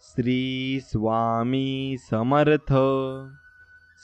श्री स्वामी समर्थ.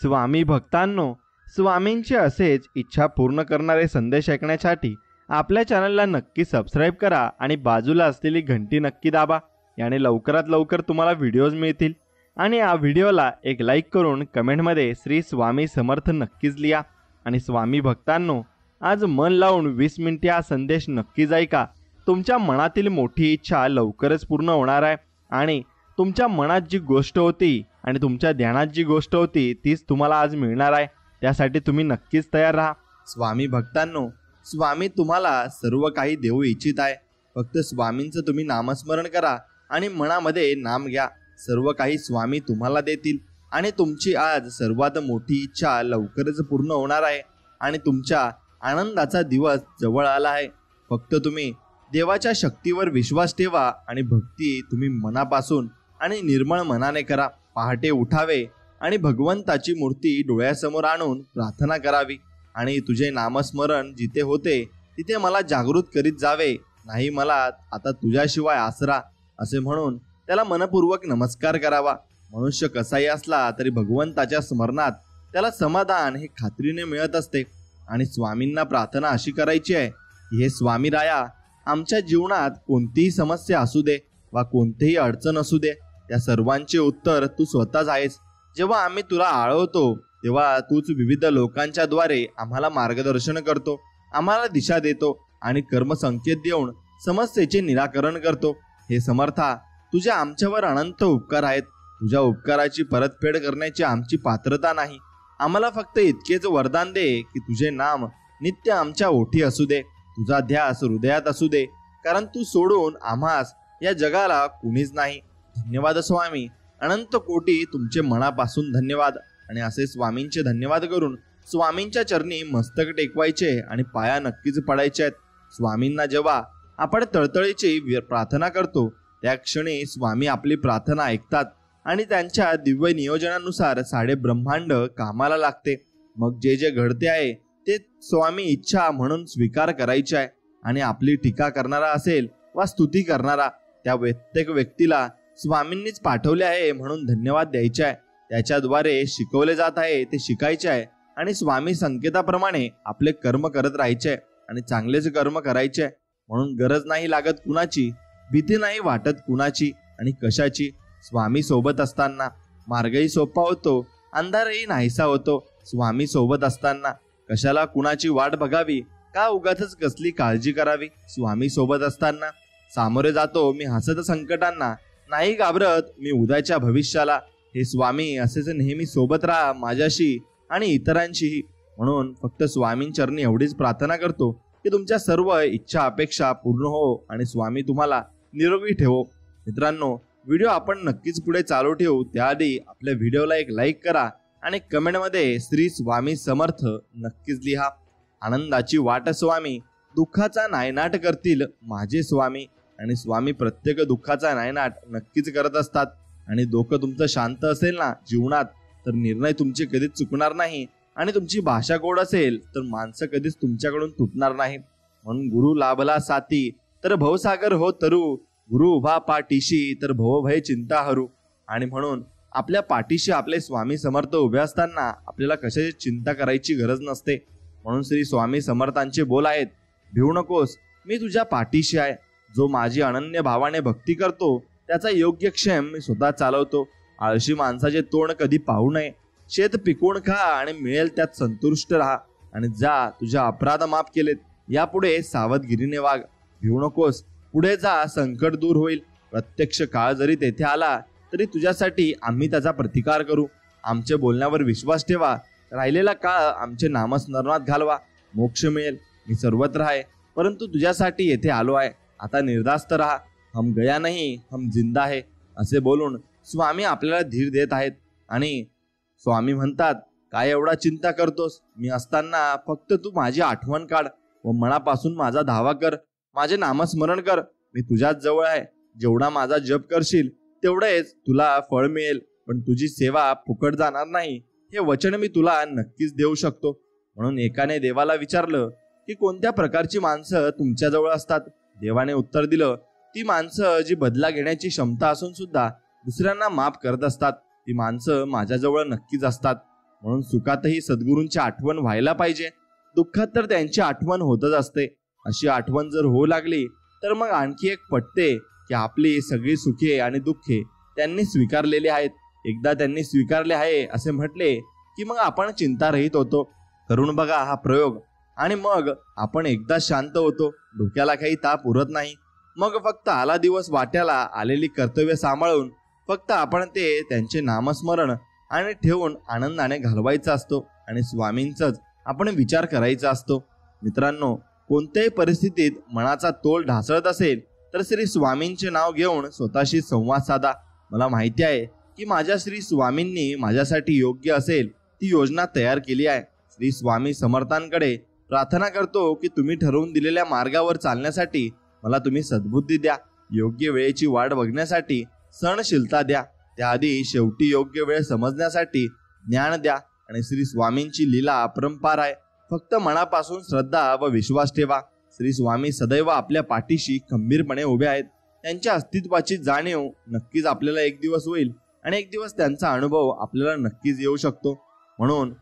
स्वामी भक्तांनो, स्वामींचे असेच इच्छा पूर्ण करणारे संदेश ऐकण्यासाठी आपल्या चॅनलला नक्की सबस्क्राईब करा आणि बाजूला असलेली घंटी नक्की दाबा. याने लवकरात लवकर तुम्हाला व्हिडिओज मिळतील. आणि या व्हिडिओला एक लाईक करून कमेंटमध्ये श्री स्वामी समर्थ नक्कीच लिहा. आणि स्वामी भक्तांनो, आज मन लावून 20 मिनिटे हा संदेश नक्कीच ऐका. तुमच्या मनातील मोठी इच्छा लवकरच पूर्ण होणार आहे. आणि तुमच्या मनात जी गोष्ट होती आणि तुमच्या ध्यानात जी गोष्ट होती तीच तुम्हाला आज मिळणार आहे. त्यासाठी तुम्ही नक्कीच तयार राहा. स्वामी भक्तांनो, स्वामी तुम्हाला सर्व काही देऊ इच्छित आहे. फक्त स्वामींचं तुम्ही नामस्मरण करा आणि मनामध्ये नाम घ्या. सर्व काही स्वामी तुम्हाला देतील आणि तुमची आज सर्वात मोठी इच्छा लवकरच पूर्ण होणार आहे. आणि तुमच्या आनंदाचा दिवस जवळ आला आहे. फक्त तुम्ही देवाच्या शक्तीवर विश्वास ठेवा आणि भक्ती तुम्ही मनापासून आणि निर्मळ मनाने करा. पहाटे उठावे आणि भगवंताची मूर्ती डोळ्यासमोर आणून प्रार्थना करावी. आणि तुझे नामस्मरण जिथे होते तिथे मला जागृत करीत जावे. नाही मला आता तुझ्याशिवाय आसरा असे म्हणून त्याला मनपूर्वक नमस्कार करावा. मनुष्य कसाही असला तरी भगवंताच्या स्मरणात त्याला समाधान हे खात्रीने मिळत असते. आणि स्वामींना प्रार्थना अशी करायची आहे की हे स्वामी राया, आमच्या जीवनात कोणतीही समस्या असू दे वा कोणतीही अडचण असू दे, त्या सर्वांचे उत्तर तू स्वतःच आहेस. जेव्हा आम्ही तुला आळवतो तेव्हा तूच विविध लोकांच्या द्वारे आम्हाला मार्गदर्शन करतो, आम्हाला दिशा देतो आणि कर्मसंकेत देऊन समस्येचे निराकरण करतो. हे समर्था, तुझ्या आमच्यावर अनंत उपकार आहेत. तुझ्या उपकाराची परतफेड करण्याची आमची पात्रता नाही. आम्हाला फक्त इतकेच वरदान दे की तुझे नाम नित्य आमच्या ओठी असू दे, तुझा ध्यास हृदयात असू दे, कारण तू सोडून आम्हास या जगाला कुणीच नाही. धन्यवाद स्वामी, अनंत कोटी तुमचे मनापासून धन्यवाद. आणि असे स्वामींचे धन्यवाद करून स्वामींच्या चरणी मस्तक टेकवायचे आणि पाया नक्कीच पडायचे आहेत. स्वामींना जेव्हा आपण तळतळीची प्रार्थना करतो त्या क्षणी स्वामी आपली प्रार्थना ऐकतात आणि त्यांच्या दिव्य नियोजनानुसार साडे ब्रह्मांड कामाला लागते. मग जे जे घडते आहे ते स्वामी इच्छा म्हणून स्वीकार करायचे आहे. आणि आपली टीका करणारा असेल वा स्तुती करणारा, त्या प्रत्येक व्यक्तीला स्वामींनीच पाठवले आहे म्हणून धन्यवाद द्यायचे आहे. त्याच्याद्वारे शिकवले जात आहे ते शिकायचे आहे आणि स्वामी संकेताप्रमाणे आपले कर्म करत राहायचे आहे आणि चांगलेच कर्म करायचे आहे. म्हणून गरज नाही लागत कुणाची, भीती नाही वाटत कुणाची आणि कशाची. स्वामी सोबत असताना मार्गही सोपा होतो, अंधारही नाहीसा होतो. स्वामी सोबत असताना कशाला कुणाची वाट बघावी, का उगाचच कसली काळजी करावी. स्वामी सोबत असताना सामोरे जातो मी हसत संकटांना, नाही घाबरत मी उद्याच्या भविष्याला. हे स्वामी असेच नेहमी सोबत राहा माझ्याशी आणि इतरांशीही. म्हणून फक्त स्वामींचरणी एवढीच प्रार्थना करतो की तुमच्या सर्व इच्छा अपेक्षा पूर्ण हो आणि स्वामी तुम्हाला निरोगी ठेवो. मित्रांनो, व्हिडिओ आपण नक्कीच पुढे चालू ठेवू त्याआधी आपल्या व्हिडिओला एक लाईक करा आणि कमेंटमध्ये श्री स्वामी समर्थ नक्कीच लिहा. आनंदाची वाट स्वामी, दुःखाचा नायनाट करतील माझे स्वामी. आणि स्वामी प्रत्येक दुःखाचा नायनाट नक्कीच करत असतात. आणि डोकं तुमचं शांत असेल ना जीवनात तर निर्णय तुमचे कधीच चुकणार नाही. आणि तुमची भाषा गोड असेल तर माणसं कधीच तुमच्याकडून तुटणार नाही. म्हणून गुरु लाभला साथी तर भवसागर हो तरू, गुरु उभा पाठीशी तर भवभय चिंता हरू. आणि म्हणून आपल्या पाठीशी आपले स्वामी समर्थ उभे असताना आपल्याला कशाची चिंता करायची गरज नसते. म्हणून श्री स्वामी समर्थांचे बोल आहेत, भिवू नकोस, मी तुझ्या पाठीशी आहे. जो माझी अनन्य भावाने भक्ती करतो त्याचा योग्य क्षेम मी स्वतः चालवतो. आळशी माणसाचे तोंड कधी पाहू नये. शेत पिकवून खा आणि मिळेल त्यात संतुष्ट राहा. आणि जा, तुझ्या अपराध माफ केलेत. यापुढे सावधगिरीने वाग. भिवू नकोस, पुढे जा, संकट दूर होईल. प्रत्यक्ष काळ जरी तेथे आला तरी तुझ्यासाठी आम्ही त्याचा प्रतिकार करू. आमच्या बोलण्यावर विश्वास ठेवा. राहिलेला काळ आमचे नामस्मरणात घालवा. मोक्ष मिळेल. मी सर्वत्र आहे परंतु तुझ्यासाठी येथे आलो आहे. आता निर्धास्त राहा. हम गया नाही, हम जिंदा है असे बोलून स्वामी आपल्याला धीर देत आहेत. आणि स्वामी म्हणतात, काय एवढा चिंता करतोस? मी असताना फक्त तू माझी आठवण काढ व मनापासून माझा धावा कर. माझे नामस्मरण कर. मी तुझ्याच जवळ आहे. जेवढा माझा जप करशील तेवढेच तुला फळ मिळेल. पण तुझी सेवा फुकट जाणार नाही हे वचन मी तुला नक्कीच देऊ शकतो. म्हणून एकाने देवाला विचारलं की कोणत्या प्रकारची माणसं तुमच्याजवळ असतात? देवाने उत्तर दिलं, ती माणसं जी बदला घेण्याची क्षमता असून सुद्धा दुसऱ्यांना माफ करत असतात ती माणसं माझ्याजवळ नक्कीच असतात. म्हणून सुखातही सद्गुरूंची आठवण व्हायला पाहिजे, दुःखात तर त्यांची आठवण होतच असते. अशी आठवण जर होऊ लागली तर मग आणखी एक पटते की आपली सगळी सुखे आणि दुःखे त्यांनी स्वीकारलेली आहेत. एकदा त्यांनी स्वीकारले आहे असे म्हटले की मग आपण चिंतारहित होतो. करून बघा हा प्रयोग आणि मग आपण एकदा शांत होतो. डोक्याला काही ताप उरत नाही. मग फक्त आला दिवस वाट्याला आलेली कर्तव्य सांभाळून फक्त आपण ते त्यांचे नामस्मरण आणि ठेवून आनंदाने घालवायचा असतो आणि स्वामींचाच आपण विचार करायचा असतो. मित्रांनो, कोणत्याही परिस्थितीत मनाचा तोल ढासळत असेल तर श्री स्वामींचे नाव घेऊन स्वतःशी संवाद साधा. मला माहिती आहे की माझ्या श्री स्वामींनी माझ्यासाठी योग्य असेल ती योजना तयार केली आहे. श्री स्वामी समर्थांकडे प्रार्थना करतो की तुम्ही ठरवून दिलेल्या मार्गावर चालण्यासाठी मला तुम्ही सद्बुद्धी द्या. योग्य वेळेची वाट बघण्यासाठी सहनशीलता द्या. त्याआधी शेवटी योग्य वेळ समजण्यासाठी ज्ञान द्या. आणि श्री स्वामींची लीला अपरंपार आहे. फक्त मनापासून श्रद्धा व विश्वास ठेवा. श्री स्वामी सदैव आपल्या पाठीशी खंबीरपणे उभे आहेत. त्यांच्या अस्तित्वाची जाणीव नक्कीच आपल्याला एक दिवस होईल आणि एक दिवस त्यांचा अनुभव आपल्याला नक्कीच येऊ शकतो. म्हणून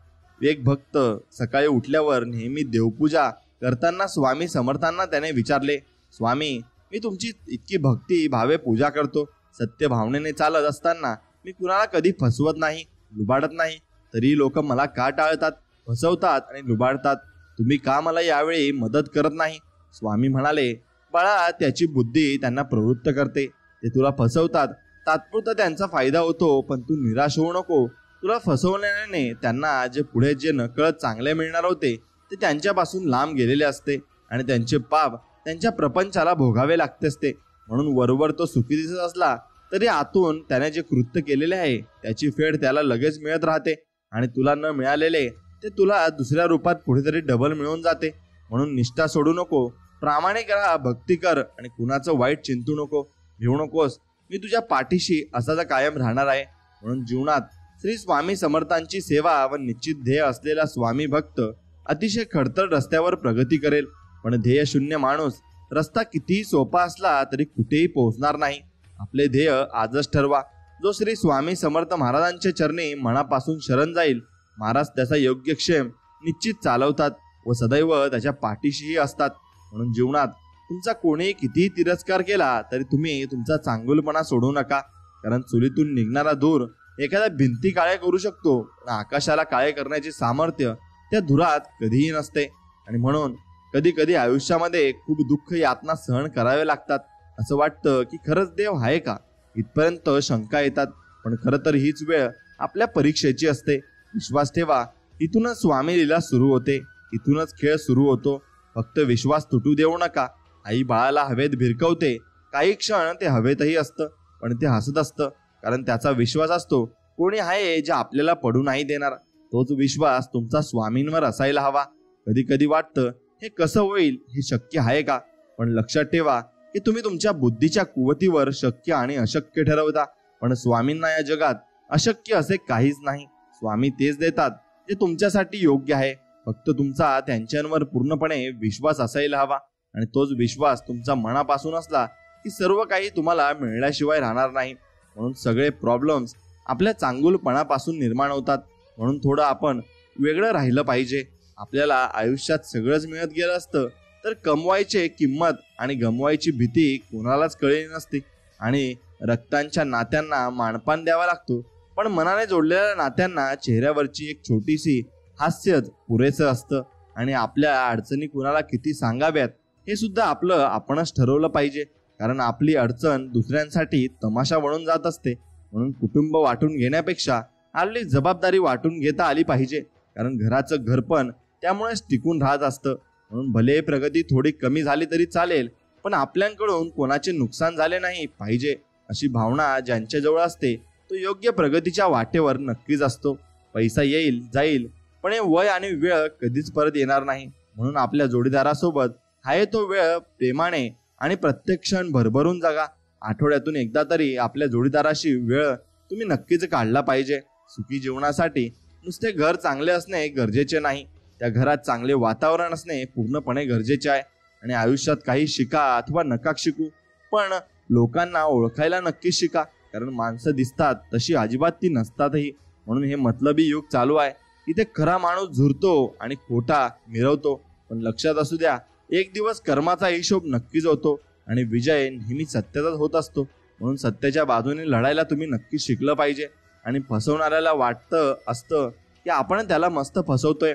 एक भक्त सकाळी उठल्यावर नेहमी देवपूजा करताना स्वामी समर्थांना त्याने विचारले, स्वामी, मी तुमची इतकी भक्ती भावे पूजा करतो. सत्य भावनेने चालत असताना मी कुणाला कधी फसवत नाही, लुबाडत नाही. तरी लोक मला का टाळतात, फसवतात आणि लुबाडतात? तुम्ही का मला यावेळी मदत करत नाही? स्वामी म्हणाले, बाळा, त्याची बुद्धी त्यांना प्रवृत्त करते. ते तुला फसवतात, तात्पुरता त्यांचा फायदा होतो, पण तू निराश होऊ नको. तुला फसवल्याने त्यांना पुढे नकळत चांगले मिळणार होते ते त्यांच्यापासून लांब गेलेले असते आणि त्यांचे पाप त्यांच्या प्रपंचाला भोगावे लागते असते. म्हणून वरवर तो सुखी दिसत असला तरी आतून त्याने जे कृत्य केलेले आहे त्याची फेड त्याला लगेच मिळत राहते आणि तुला न मिळालेले ते तुला दुसऱ्या रूपात कुठेतरी डबल मिळून जाते. म्हणून निष्ठा सोडू नको, प्रामाणिक राहा, भक्ती कर आणि कुणाचं वाईट चिंतू नको, भिवू नकोस. मी तुझ्या पाठीशी असाच कायम राहणार आहे. म्हणून जीवनात श्री स्वामी समर्थांची सेवा व निश्चित ध्येय असलेला स्वामी भक्त अतिशय खडतर रस्त्यावर प्रगती करेल. पण ध्येय शून्य माणूस रस्ता कितीही सोपा असला तरी कुठेही पोहोचणार नाही. आपले ध्येय आजच ठरवा. जो श्री स्वामी समर्थ महाराजांच्या चरणी मनापासून शरण जाईल, महाराज त्याचा योग्य क्षेम निश्चित चालवतात व सदैव त्याच्या पाठीशीही असतात. म्हणून जीवनात तुमचा कोणीही कितीही तिरस्कार केला तरी तुम्ही तुमचा चांगुलपणा सोडू नका. कारण चुलीतून निघणारा धूर एखाद्या भिंती काळे करू शकतो, पण आकाशाला काळे करण्याचे सामर्थ्य त्या धुरात कधीही नसते. आणि म्हणून कधी कधी आयुष्यामध्ये खूप दुःख यातना सहन करावे लागतात. असं वाटतं की खरंच देव आहे का, इथपर्यंत शंका येतात. पण खरं तर हीच वेळ आपल्या परीक्षेची असते. विश्वास ठेवा, इथूनच स्वामी लीला सुरू होते, इथूनच खेळ सुरू होतो. फक्त विश्वास तुटू देऊ नका. आई बाळाला हवेत भिरकवते, काही क्षण ते हवेतही असतं, पण ते हसत असतं, कारण त्याचा विश्वास असतो कोणी आहे जे आपल्याला पडू नाही देणार. तोच विश्वास तुमचा स्वामींवर असायला हवा. कधी कधी वाटतं हे कसं होईल, हे शक्य आहे का? पण लक्षात ठेवा की तुम्ही तुमच्या बुद्धीच्या कुवतीवर शक्य आणि अशक्य ठरवता, पण स्वामींना या जगात अशक्य असे काहीच नाही. स्वामी तेच देतात जे तुमच्यासाठी योग्य आहे. फक्त तुमचा त्यांच्यावर पूर्णपणे विश्वास असायला हवा. आणि तोच विश्वास तुमचा मनापासून असला की सर्व काही तुम्हाला मिळण्याशिवाय राहणार नाही. म्हणून सगळे प्रॉब्लेम्स आपल्या चांगुलपणापासून निर्माण होतात. म्हणून थोडं आपण वेगळं राहिलं पाहिजे. आपल्याला आयुष्यात सगळंच मिळत गेलं असतं तर कमवायचे किंमत आणि गमवायची भीती कोणालाच कळली नसती. आणि रक्तांच्या नात्यांना मानपान द्यावा लागतो, पण मनाने जोडलेल्या नात्यांना चेहऱ्यावरची एक छोटीशी हास्यच पुरेसं असतं. आणि आपल्या अडचणी कुणाला किती सांगाव्यात हे सुद्धा आपलं आपणच ठरवलं पाहिजे. कारण आपली अडचण दुसऱ्यांसाठी तमाशा बनून जात असते. म्हणून कुटुंब वाटून घेण्यापेक्षा आपली जबाबदारी वाटून घेता आली पाहिजे. कारण घराचं घरपण त्यामुळेच टिकून राहत असतं. म्हणून भले प्रगती थोडी कमी झाली तरी चालेल, पण आपल्याकडून कोणाचे नुकसान झाले नाही पाहिजे अशी भावना ज्यांच्याजवळ असते तो योग्य प्रगतीच्या वाटेवर नक्कीच असतो. पैसा येईल जाईल, पण हे वय आणि वेळ कधीच परत येणार नाही. म्हणून आपल्या जोडीदारासोबत आहे तो वेळ प्रेमाने आणि प्रत्येक क्षण भरभरून जगा. आठवड्यातून एकदा तरी आपल्या जोडीदाराशी वेळ तुम्ही नक्कीच काढला पाहिजे. सुखी जीवनासाठी नुसते घर चांगले असणे गरजेचे नाही, त्या घरात चांगले वातावरण असणे पूर्णपणे गरजेचे आहे. आणि आयुष्यात काही शिका अथवा नका शिकू, पण लोकांना ओळखायला नक्की शिका. कारण माणसं दिसतात तशी अजिबात ती नसतातही. म्हणून हे मतलबी युग चालू आहे. इथे खरा माणूस झुरतो आणि खोटा मिरवतो. पण लक्षात असू द्या, एक दिवस कर्माचा हिशोब नक्कीच होतो आणि विजय नेहमी सत्याचाच होत असतो. म्हणून सत्याच्या बाजूने लढायला तुम्ही नक्कीच शिकलं पाहिजे. आणि फसवणाऱ्याला वाटतं असतं की आपण त्याला मस्त फसवतोय,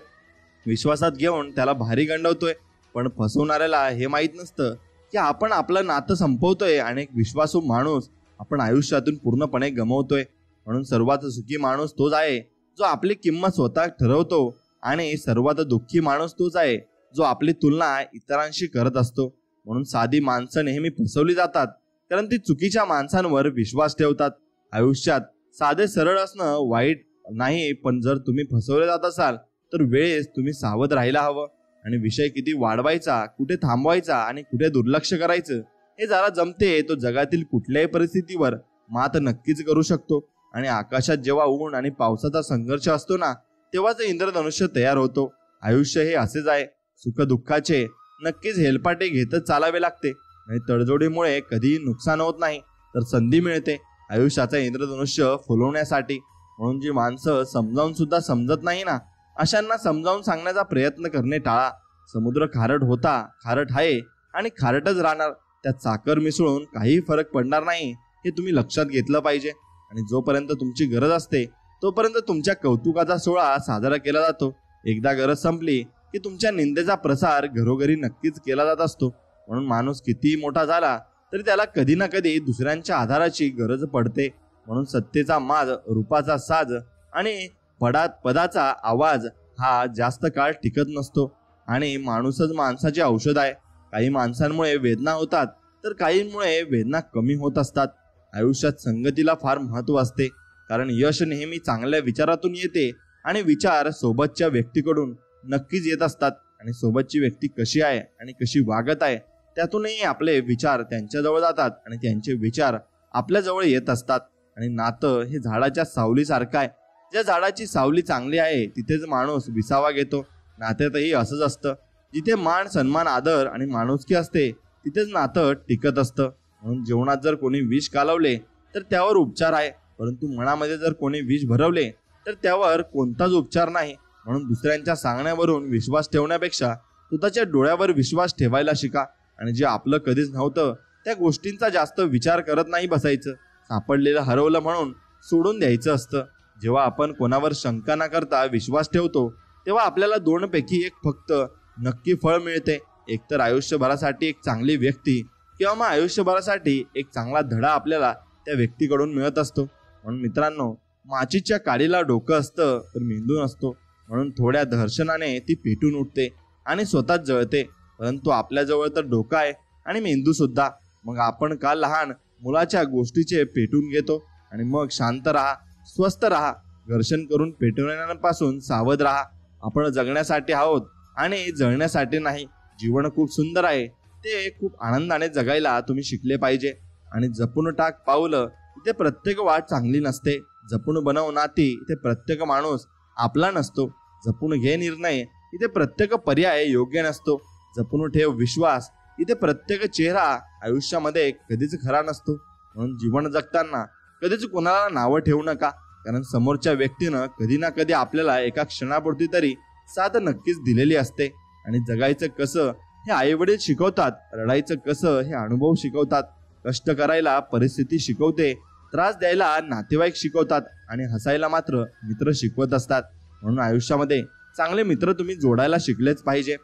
विश्वासात घेऊन त्याला भारी गंडवतोय. पण फसवणाऱ्याला हे माहीत नसतं की आपण आपलं नातं संपवतोय आणि एक विश्वासू माणूस आपण आयुष्यातून पूर्णपणे गमावतोय. म्हणून सर्वात सुखी माणूस तोच आहे जो आपली किंमत स्वतः ठरवतो आणि सर्वात दुःखी माणूस तोच आहे जो आपली तुलना इतरांशी करत असतो. म्हणून साधी माणसं नेहमी फसवली जातात कारण ती चुकीच्या माणसांवर विश्वास ठेवतात. आयुष्यात साधे सरळ असणं वाईट नाही, पण जर तुम्ही फसवले जात असाल तर वेळेस तुम्ही सावध राहायला हवं. आणि विषय किती वाढवायचा, कुठे थांबवायचा आणि कुठे दुर्लक्ष करायचं हे जरा जमते तो जगातील कुठल्याही परिस्थितीवर मात नक्कीच करू शकतो. आणि आकाशात जेव्हा ऊन आणि पावसाचा संघर्ष असतो ना, तेव्हाच इंद्रधनुष्य तयार होतो. आयुष्य हे असेच आहे, सुख दुःखाचे नक्कीच हेलपाटे घेतच चालावे लागते. आणि तडजोडीमुळे कधीही नुकसान होत नाही तर संधी मिळते आयुष्याचा इंद्रधनुष्य फुलवण्यासाठी. म्हणून जी माणसं समजावून सुद्धा समजत नाही ना, अशांना समजावून सांगण्याचा प्रयत्न करणे टाळा. समुद्र खारट होता, खारट आहे आणि खारटच राहणार. त्यात साखर मिसळून काही फरक पडणार नाही हे तुम्ही लक्षात घेतलं पाहिजे. आणि जोपर्यंत तुमची गरज असते तोपर्यंत तुमच्या कौतुकाचा सोहळा साजरा केला जातो. एकदा गरज संपली की तुमच्या निंदेचा प्रसार घरोघरी नक्कीच केला जात असतो. म्हणून माणूस कितीही मोठा झाला तरी त्याला कधी ना कधी दुसऱ्यांच्या आधाराची गरज पडते. म्हणून सत्तेचा माज, रूपाचा साज आणि पदाचा आवाज हा जास्त काळ टिकत नसतो. आणि माणूसच माणसाचे औषध आहे. काही माणसांमुळे वेदना होतात तर काहींमुळे वेदना कमी होत असतात. आयुष्यात संगतीला फार महत्त्व असते, कारण यश नेहमी चांगल्या विचारातून येते आणि विचार सोबतच्या व्यक्तीकडून नक्कीच येत असतात. आणि सोबतची व्यक्ती कशी आहे आणि कशी वागत आहे त्यातूनही आपले विचार त्यांच्याजवळ जातात आणि त्यांचे विचार आपल्याजवळ येत असतात. आणि नातं हे झाडाच्या सावलीसारखं आहे. ज्या झाडाची सावली चांगली आहे तिथेच माणूस विसावा घेतो. नात्यातही असंच असतं, जिथे मान, सन्मान, आदर आणि माणुसकी असते तिथेच नातं टिकत असतं. म्हणून जीवनात जर कोणी विष कालवले तर त्यावर उपचार आहे, परंतु मनामध्ये जर कोणी विष भरवले तर त्यावर कोणताच उपचार नाही. म्हणून दुसऱ्यांच्या सांगण्यावरून विश्वास ठेवण्यापेक्षा स्वतःच्या डोळ्यावर विश्वास ठेवायला शिका. आणि जे आपलं कधीच नव्हतं त्या गोष्टींचा जास्त विचार करत नाही बसायचं. सापडलेलं हरवलं म्हणून सोडून द्यायचं असतं. जेव्हा आपण कोणावर शंका न करता विश्वास ठेवतो तेव्हा आपल्याला दोनपैकी एक फक्त नक्की फळ मिळते. एकतर आयुष्यभरासाठी एक चांगली व्यक्ती किंवा मग आयुष्यभरासाठी एक चांगला धडा आपल्याला त्या व्यक्तीकडून मिळत असतो. म्हणून मित्रांनो, माचीच्या काडीला डोकं असतं तर मेंदू नसतो. म्हणून थोड्या दर्शनाने ती पेटून उठते आणि स्वतःच जळते. परंतु आपल्याजवळ तर डोकं आहे आणि मेंदू सुद्धा. मग आपण का लहान मुलाच्या गोष्टीचे पेटून घेतो? आणि मग शांत राहा, स्वस्थ राहा, घर्षण करून पेटवण्यापासून सावध राहा. आपण जगण्यासाठी आहोत आणि जळण्यासाठी नाही. जीवन खूप सुंदर आहे, ते खूप आनंदाने जगायला तुम्ही शिकले पाहिजे. आणि जपून टाक पावलं, इथे प्रत्येक वाट चांगली नसते. जपून बनव नाती, इथे प्रत्येक माणूस आपला नसतो. जपून घे निर्णय, इथे प्रत्येक पर्याय योग्य नसतो. जपून ठेव विश्वास, इथे प्रत्येक चेहरा आयुष्यामध्ये कधीच खरा नसतो. म्हणून जीवन जगताना कधीच कोणाला नावं ठेवू नका, कारण समोरच्या व्यक्तीनं कधी ना कधी आपल्याला एका क्षणापुरती तरी साथ नक्कीच दिलेली असते. आणि जगायचं कसं हे आईवडील शिकवतात, रडायचं कसं हे अनुभव शिकवतात, कष्ट करायला परिस्थिती शिकवते, त्रास द्यायला नातेवाईक शिकवतात आणि हसायला मात्र मित्र शिकवत असतात. म्हणून आयुष्यामध्ये चांगले मित्र तुम्ही जोडायला शिकलेच पाहिजे.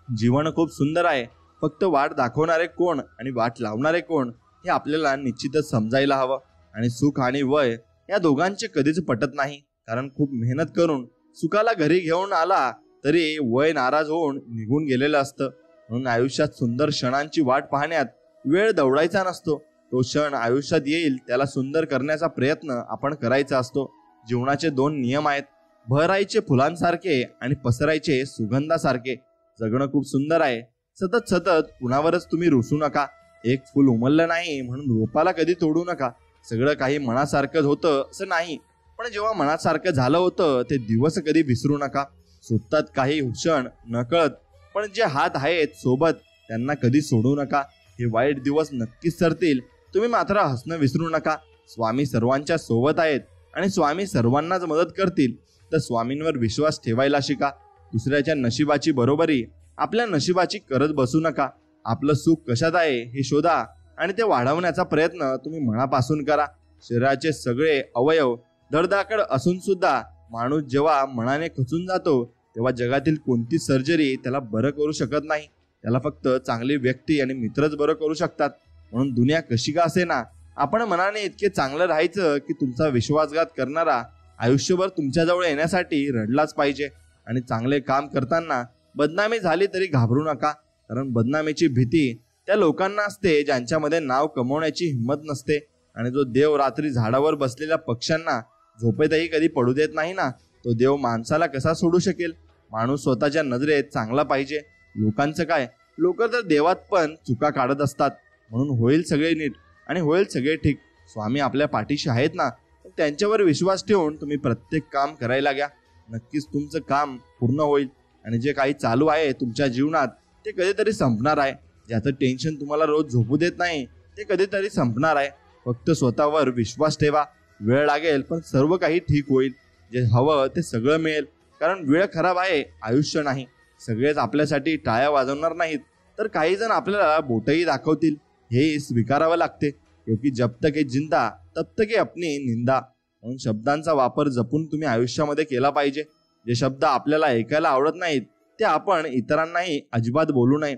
जीवन खूप सुंदर आहे, फक्त वाट दाखवणारे कोण आणि वाट लावणारे कोण हे आपल्याला निश्चितच समजायला हवं. आणि सुख आणि वय या दोघांचे कधीच पटत नाही, कारण खूप मेहनत करून सुखाला घरी घेऊन आला तरी वय नाराज होऊन निघून गेलेलं असतं. म्हणून आयुष्यात सुंदर क्षणांची वाट पाहण्यात वेळ दौडायचा नसतो. तो क्षण आयुष्यात येईल त्याला सुंदर करण्याचा प्रयत्न आपण करायचा असतो. जीवनाचे दोन नियम आहेत, बहरायचे फुलांसारखे आणि पसरायचे सुगंधासारखे. जगणं खूप सुंदर आहे, सतत सतत कुणावरच तुम्ही रुसू नका. एक फुल उमललं नाही म्हणून रोपाला कधी तोडू नका. सगळं काही मनासारखंच होतं असं नाही, पण जेव्हा मनासारखं झालं होतं ते दिवस कधी विसरू नका. सुटतात काही क्षण नकळत, पण जे हात आहेत सोबत त्यांना कधी सोडू नका. हे वाईट दिवस नक्कीच सरतील, तुम्ही मात्र हसणं विसरू नका. स्वामी सर्वांच्या सोबत आहेत आणि स्वामी सर्वांनाच मदत करतील, तर स्वामींवर विश्वास ठेवायला शिका. दुसऱ्याच्या नशिबाची बरोबरी आपल्या नशिबाची करत बसू नका. आपलं सुख कशात आहे हे शोधा आणि ते वाढवण्याचा प्रयत्न तुम्ही मनापासून करा. शरीराचे सगळे अवयव धडधाकड असून सुद्धा माणूस जेव्हा मनाने खचून जातो तेव्हा जगातील कोणतीच सर्जरी त्याला बरं करू शकत नाही. त्याला फक्त चांगली व्यक्ती आणि मित्रच बरं करू शकतात. म्हणून दुनिया कशी का असेना, आपण मनाने इतके चांगलं राहायचं की तुमचा विश्वासघात करणारा आयुष्यभर तुमच्याजवळ येण्यासाठी रडलाच पाहिजे. आणि चांगले काम करताना बदनामी झाली तरी घाबरू नका, कारण बदनामीची भीती त्या लोकांना असते ज्यांच्यामध्ये नाव कमवण्याची हिंमत नसते. आणि जो देव रात्री झाडावर बसलेल्या पक्ष्यांना झोपेतही कधी पडू देत नाही ना, तो देव माणसाला कसा सोडू शकेल. माणूस स्वतःच्या नजरेत चांगला पाहिजे. लोकांचं काय, लोक तर देवात पण चुका काढत असतात. म्हणून होईल सगळे नीट आणि होईल सगळे ठीक. स्वामी आपल्या पाठीशी आहेत ना, त्यांच्यावर विश्वास ठेवून तुम्ही प्रत्येक काम करायला घ्या. नक्कीच तुमचं काम पूर्ण होईल. आणि जे काही चालू आहे तुमच्या जीवनात ते कधीतरी संपणार आहे. ज्याचं टेन्शन तुम्हाला रोज झोपू देत नाही ते कधीतरी संपणार आहे. फक्त स्वतःवर विश्वास ठेवा. वेळ लागेल पण सर्व काही ठीक होईल. जे हवं ते सगळं मिळेल. कारण वेळ खराब आहे, आयुष्य नाही. सगळेच आपल्यासाठी टाळ्या वाजवणार नाहीत, तर काही जण आपल्याला बोटही दाखवतील. हे स्वीकारावं लागते. क्योंकि जब तक है जिंदा तब तक है अपनी निंदा. म्हणून शब्दांचा वापर जपून तुम्ही आयुष्यामध्ये केला पाहिजे. जे शब्द आपल्याला ऐकायला आवडत नाहीत ते आपण इतरांनाही अजिबात बोलू नये.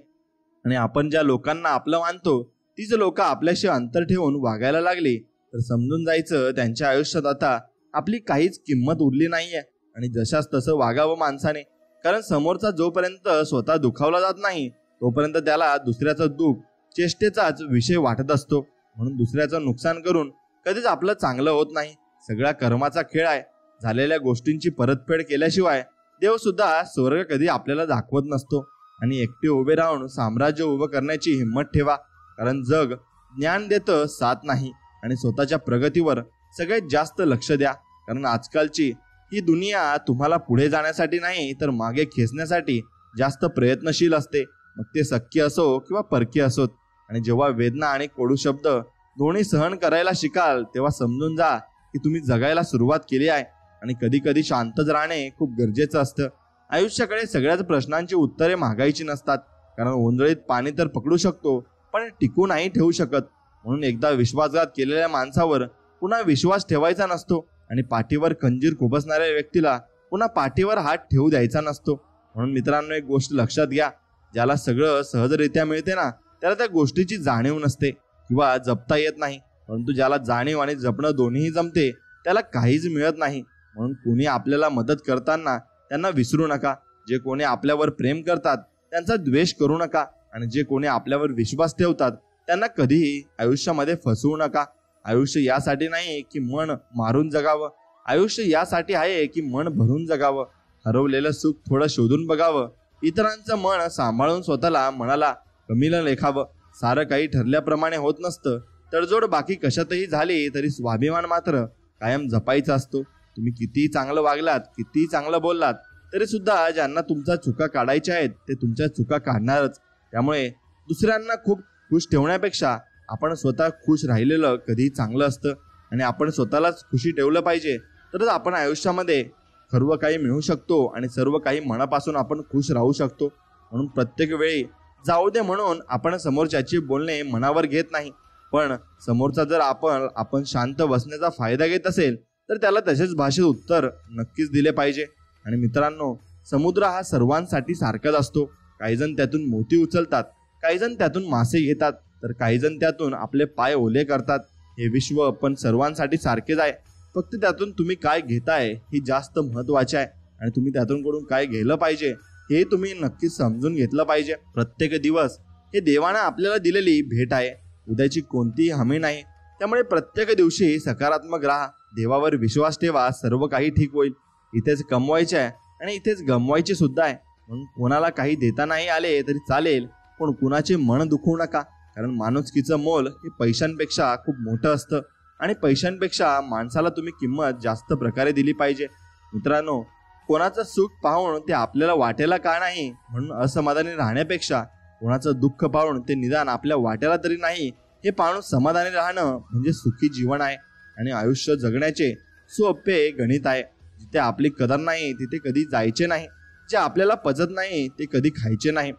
आणि आपण ज्या लोकांना आपलं मानतो तीच लोक आपल्याशी अंतर ठेवून वागायला लागली तर समजून जायचं त्यांच्या आयुष्यात आता आपली काहीच किंमत उरली नाहीये. आणि जशास तसं वागावं माणसाने. कारण समोरचा जोपर्यंत स्वतः दुखावला जात नाही तोपर्यंत त्याला दुसऱ्याचं दुःख चेष्टेचाच विषय वाटत असतो. म्हणून दुसऱ्याचं नुकसान करून कधीच आपलं चांगलं होत नाही. सगळा कर्माचा खेळ आहे. झालेल्या गोष्टींची परतफेड केल्याशिवाय देव सुद्धा स्वर्ग कधी आपल्याला दाखवत नसतो. आणि एकटे उभे राहून साम्राज्य उभं करण्याची हिंमत ठेवा. कारण जग ज्ञान देतं, साथ नाही. आणि स्वतःच्या प्रगतीवर सगळ्यात जास्त लक्ष द्या. कारण आजकालची ही दुनिया तुम्हाला पुढे जाण्यासाठी नाही तर मागे खेचण्यासाठी जास्त प्रयत्नशील असते. मग ते सख्य असो किंवा परकीय असोत. आणि जेव्हा वेदना आणि कडू शब्द दोन्ही सहन करायला शिकाल तेव्हा समजून जा की तुम्ही जगायला सुरुवात केली आहे. आणि कधी कधी शांतच राहणे खूप गरजेचं असतं. आयुष्याकडे सगळ्याच प्रश्नांची उत्तरे मागायची नसतात. कारण ओंजळीत पाणी तर पकडू शकतो पण टिकू नाही ठेवू शकत. म्हणून एकदा विश्वासघात केलेल्या माणसावर पुन्हा विश्वास ठेवायचा नसतो. आणि पाठीवर खंजीर खुपसणाऱ्या व्यक्तीला पुन्हा पाठीवर हात ठेवू द्यायचा नसतो. म्हणून मित्रांनो, एक गोष्ट लक्षात घ्या, ज्याला सगळं सहजरित्या मिळते ना त्याला त्या गोष्टीची जाणीव नसते किंवा जपता येत नाही. परंतु ज्याला जाणीव आणि जपणं दोन्हीही जमते त्याला काहीच मिळत नाही. म्हणून कोणी आपल्याला मदत करताना त्यांना विसरू नका. जे कोणी आपल्यावर प्रेम करतात त्यांचा द्वेष करू नका. आणि जे कोणी आपल्यावर विश्वास ठेवतात त्यांना कधीही आयुष्यामध्ये फसवू नका. आयुष्य यासाठी नाही की मन मारून जगावं. आयुष्य यासाठी आहे की मन भरून जगावं. हरवलेलं सुख थोडं शोधून बघावं. इतरांचं मन सांभाळून स्वतःला मनाला कमी न लेखावं. सारं काही ठरल्याप्रमाणे होत नसतं. तडजोड बाकी कशातही झाली तरी स्वाभिमान मात्र कायम जपायचा असतो. तुम्ही कितीही चांगलं वागलात, कितीही चांगलं बोललात तरी सुद्धा ज्यांना तुमच्या चुका काढायच्या आहेत ते तुमच्या चुका काढणारच. त्यामुळे दुसऱ्यांना खूप खुश ठेवण्यापेक्षा आपण स्वतः खुश राहिलेलं कधीही चांगलं असतं. आणि आपण स्वतःलाच खुशी ठेवलं पाहिजे तरच आपण आयुष्यामध्ये सर्व काही मिळवू शकतो आणि सर्व काही मनापासून आपण खुश राहू शकतो. म्हणून प्रत्येक वेळी जाऊ दे म्हणून आपण समोरच्याची बोलणे मनावर घेत नाही. पण समोरचा जर आपण शांत बसण्याचा फायदा घेत असेल तर त्याला तसेच भाषेत उत्तर नक्कीच दिले पाहिजे. आणि मित्रांनो, समुद्र हा सर्वांसाठी सारखाच असतो. काही जण त्यातून मोती उचलतात, काही जण त्यातून मासे घेतात, तर काही जण त्यातून आपले पाय ओले करतात. हे विश्व पण सर्वांसाठी सारखेच आहे. फक्त त्यातून तुम्ही काय घेताय हे जास्त महत्वाचे आहे. आणि तुम्ही त्यातून कडून काय घ्यायला पाहिजे हे तुम्ही नक्कीच समजून घेतलं पाहिजे. प्रत्येक दिवस हे देवाने आपल्याला दिलेली भेट आहे. उद्याची कोणतीही हमी नाही. त्यामुळे प्रत्येक दिवशी सकारात्मक राहा. देवावर विश्वास ठेवा. सर्व काही ठीक होईल. इथेच कमवायचे आहे आणि इथेच गमवायचे सुद्धा आहे. म्हणून कोणाला काही देता नाही आले तरी चालेल, पण कुणाचे मन दुखवू नका. कारण माणुसकीचं मोल हे पैशांपेक्षा खूप मोठं असतं. आणि पैशांपेक्षा माणसाला तुम्ही किंमत जास्त प्रकारे दिली पाहिजे. मित्रांनो, कोणाचं सुख पाहून ते आपल्याला वाटेला का नाही म्हणून असमाधानी राहण्यापेक्षा कोणाचं दुःख पाहून ते निदान आपल्या वाटेला तरी नाही हे पाहून समाधानी राहणं म्हणजे सुखी जीवन आहे. आणि आयुष्य जगण्याचे सोपे गणित आहे. जिथे आपली कदर नाही तिथे कधी जायचे नाही. जे आपल्याला पचत नाही ते कधी खायचे नाही.